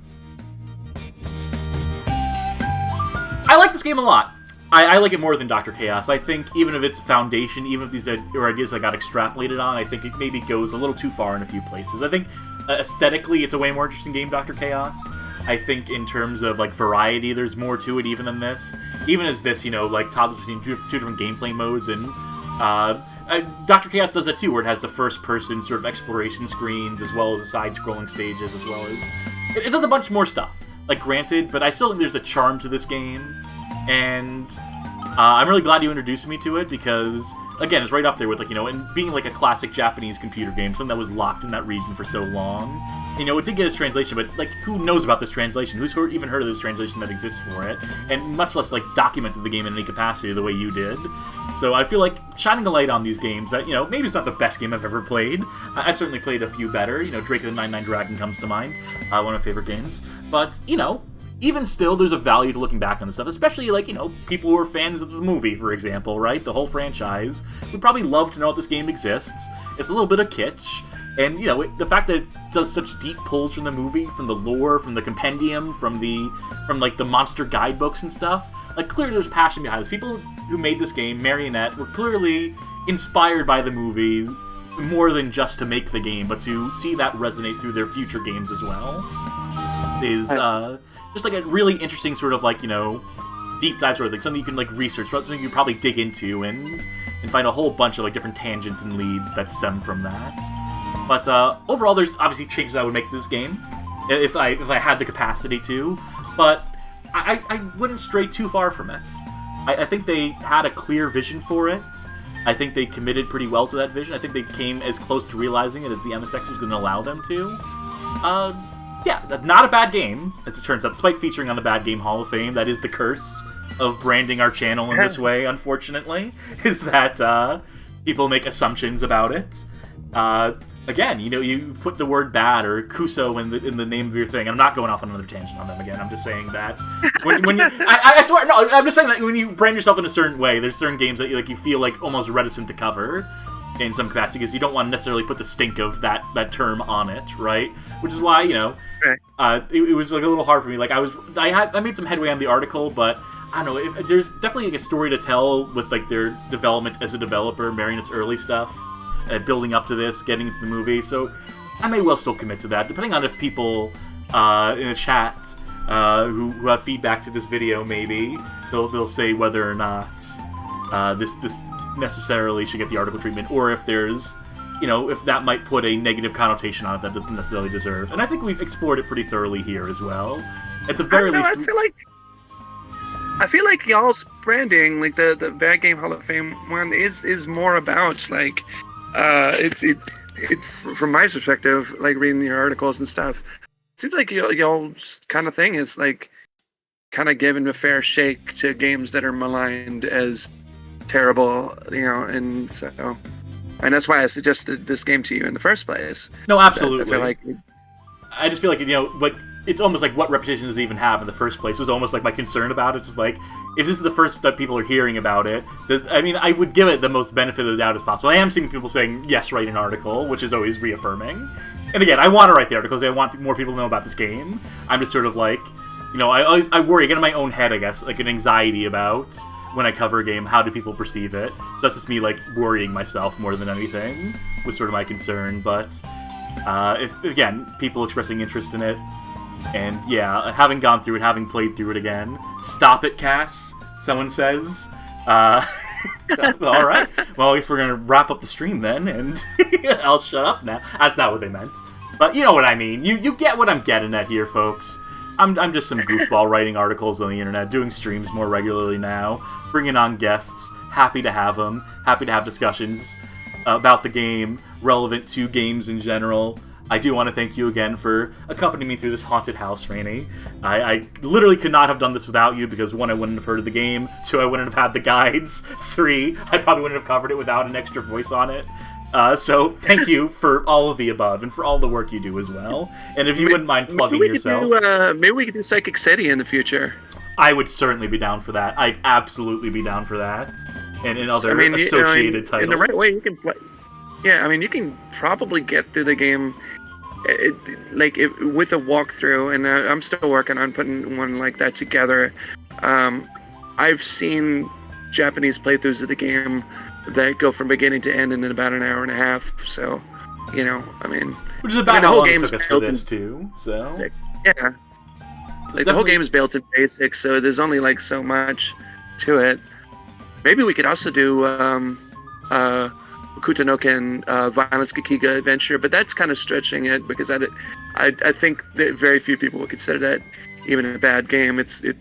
like this game a lot. I like it more than Dr. Chaos. I think even if its foundation, even if these are ideas that got extrapolated on, I think it maybe goes a little too far in a few places. I think aesthetically it's a way more interesting game, Dr. Chaos. I think in terms of like variety, there's more to it even than this. Even as this, like toggles between two different gameplay modes, and Dr. Chaos does that too, where it has the first-person sort of exploration screens as well as the side-scrolling stages, as well as it does a bunch more stuff. Like, granted, but I still think there's a charm to this game. And I'm really glad you introduced me to it because, again, it's right up there with, like, and being, like, a classic Japanese computer game, something that was locked in that region for so long. It did get its translation, but, like, who knows about this translation? Who's even heard of this translation that exists for it? And much less, like, documented the game in any capacity the way you did. So I feel like shining a light on these games that, maybe it's not the best game I've ever played. I've certainly played a few better. Drake of the 99 Dragon comes to mind. One of my favorite games. But, even still, there's a value to looking back on this stuff, especially, like, people who are fans of the movie, for example, right? The whole franchise would probably love to know that this game exists. It's a little bit of kitsch, and, the fact that it does such deep pulls from the movie, from the lore, from the compendium, from like, the monster guidebooks and stuff, like, clearly there's passion behind this. People who made this game, Marionette, were clearly inspired by the movies more than just to make the game, but to see that resonate through their future games as well is, just like a really interesting sort of like, deep dive sort of thing, something you can like research, something you probably dig into and find a whole bunch of like different tangents and leads that stem from that. But overall, there's obviously changes I would make to this game if I had the capacity to, but I wouldn't stray too far from it. I think they had a clear vision for it. I think they committed pretty well to that vision. I think they came as close to realizing it as the MSX was going to allow them to. yeah, not a bad game, as it turns out. Despite featuring on the Bad Game Hall of Fame, that is the curse of branding our channel in this way, unfortunately, is that people make assumptions about it. Again, you put the word bad or kuso in the name of your thing. I'm not going off on another tangent on them again. I'm just saying that when I swear, no, I'm just saying that when you brand yourself in a certain way, there's certain games that you feel like almost reticent to cover in some capacity because you don't want to necessarily put the stink of that term on it, right? Which is why it was like a little hard for me. Like I made some headway on the article, but I don't know. There's definitely like a story to tell with like their development as a developer, marrying its early stuff. Building up to this, getting into the movie, so I may well still commit to that, depending on if people in the chat who have feedback to this video, maybe they'll say whether or not this necessarily should get the article treatment, or if there's, if that might put a negative connotation on it that doesn't necessarily deserve. And I think we've explored it pretty thoroughly here as well. At the very least, I feel like y'all's branding, like the Bad Game Hall of Fame one, is more about like. It from my perspective, like reading your articles and stuff, it seems like y'all's kind of thing is like kind of giving a fair shake to games that are maligned as terrible, and so, and that's why I suggested this game to you in the first place. No, absolutely. I just feel like like it's almost like what reputation does it even have in the first place was almost like my concern about it. Just like, if this is the first that people are hearing about it, I would give it the most benefit of the doubt as possible. I am seeing people saying, yes, write an article, which is always reaffirming. And again, I want to write the articles. I want more people to know about this game. I'm just sort of like, I worry, I get in my own head, I guess, like an anxiety about when I cover a game, how do people perceive it? So that's just me, like, worrying myself more than anything was sort of my concern. But if, again, people expressing interest in it, and yeah, having gone through it, having played through it again. Stop it, Cass, someone says. Alright, well, I guess we're gonna wrap up the stream then, and I'll shut up now. That's not what they meant. But you know what I mean. You get what I'm getting at here, folks. I'm just some goofball writing articles on the internet, doing streams more regularly now, bringing on guests, happy to have them, happy to have discussions about the game, relevant to games in general. I do want to thank you again for accompanying me through this haunted house, Rani. I literally could not have done this without you, because 1, I wouldn't have heard of the game, 2, I wouldn't have had the guides, 3, I probably wouldn't have covered it without an extra voice on it. So thank you for all of the above, and for all the work you do as well. And if you wouldn't mind plugging yourself... maybe we could do Psychic City in the future. I would certainly be down for that. I'd absolutely be down for that. And in other associated titles. In the right way, you can play... Yeah, you can probably get through the game with a walkthrough, and I'm still working on putting one like that together. I've seen Japanese playthroughs of the game that go from beginning to end in about an hour and a half, so, Which is about how long it took us for this, too, so... Yeah. So the whole game is built in basics, so there's only, so much to it. Maybe we could also do, Kutanoken Violence Gekiga Adventure, but that's kind of stretching it, because I think that very few people would consider that even a bad game. It's the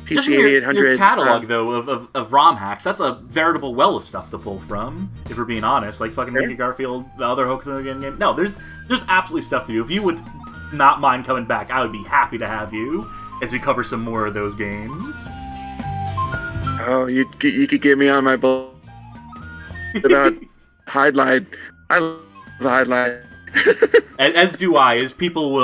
PC 8800. Your catalog though of ROM hacks, that's a veritable well of stuff to pull from. If we're being honest, like fucking Ricky Garfield, the other Kutanoken game. No, there's absolutely stuff to do. If you would not mind coming back, I would be happy to have you as we cover some more of those games. Oh, you could get me on my bull. About Hydlide. I love Hydlide. As do I. As people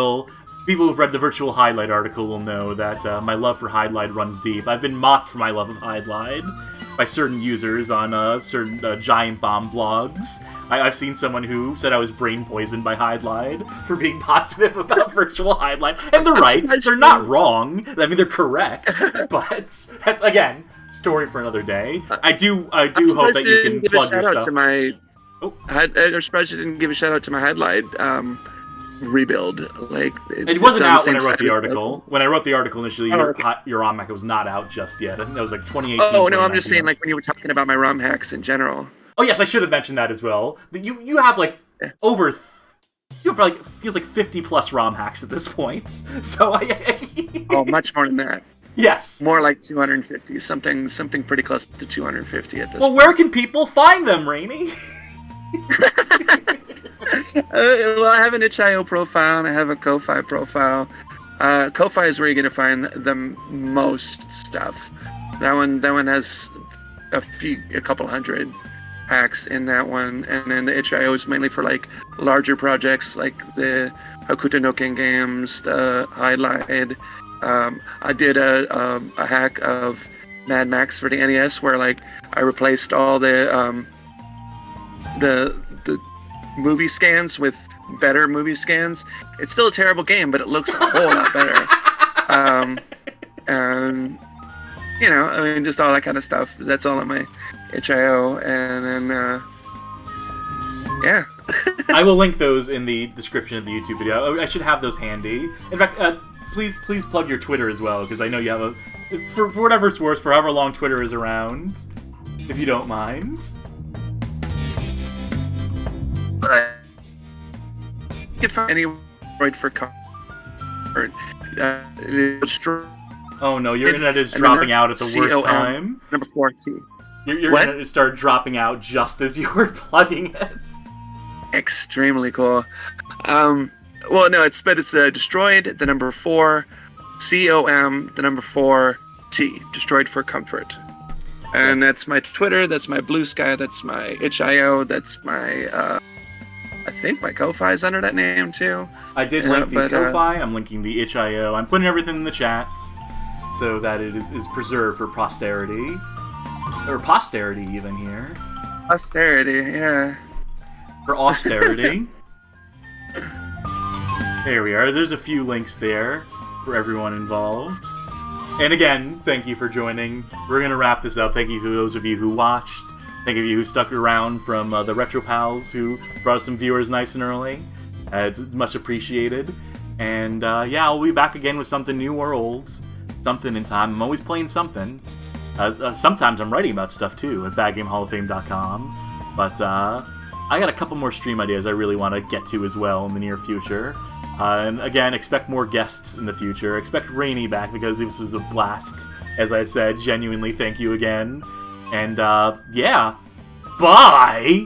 who've read the virtual Hydlide article will know that my love for Hydlide runs deep. I've been mocked for my love of Hydlide by certain users on certain Giant Bomb blogs. I've seen someone who said I was brain poisoned by Hydlide for being positive about virtual Hydlide, and they're right. They're not wrong. They're correct. But that's again. Story for another day. I do hope that you can plug your stuff. I'm surprised you didn't give a shout out to my Hydlide rebuild. It wasn't out when I wrote the article. When I wrote the article initially, your ROM hack was not out just yet. I think that was 2018. Oh no, I'm just saying when you were talking about my ROM hacks in general. Oh yes, I should have mentioned that as well. You have over. You have feels like 50 plus ROM hacks at this point. So oh, much more than that. Yes. More like 250, something pretty close to 250 at this point. Well, where can people find them, Rani? Well, I have an itch.io profile and I have a Ko-Fi profile. Ko-Fi is where you're gonna find the most stuff. That one has a couple hundred packs in that one, and then the itch.io is mainly for like larger projects like the Hakuto no Ken games, the Highlight. I did a hack of Mad Max for the NES where like I replaced all the movie scans with better movie scans. It's still a terrible game, but it looks a whole lot better. And you know, I mean, just all that kind of stuff. That's all on my itch.io, and then yeah. I will link those in the description of the YouTube video. I should have those handy. In fact, please plug your Twitter as well, because I know you have a for whatever it's worth, for however long Twitter is around, if you don't mind. You can find any word for comfort. Oh no, your internet is dropping out at the worst time. Number 4T. Your internet has started dropping out just as you were plugging it. Extremely cool. Well, no, it's destroyed, the number 4, COM, the number 4, T. Destroyed for comfort. And that's my Twitter, that's my Blue Sky, that's my itch.io, that's my, I think my Ko-Fi is under that name too. I did link the Ko-Fi, I'm linking the itch.io, I'm putting everything in the chat so that it is preserved for posterity. Or posterity even here. Posterity, yeah. For austerity. There we are. There's a few links there for everyone involved. And again, thank you for joining. We're going to wrap this up. Thank you to those of you who watched. Thank you who stuck around from the Retro Pals who brought us some viewers nice and early. It's much appreciated. And yeah, I'll be back again with something new or old. Something in time. I'm always playing something. Sometimes I'm writing about stuff too at badgamehalloffame.com. But I got a couple more stream ideas I really want to get to as well in the near future. And again, expect more guests in the future. Expect Rani back because this was a blast. As I said, genuinely thank you again. And yeah, bye!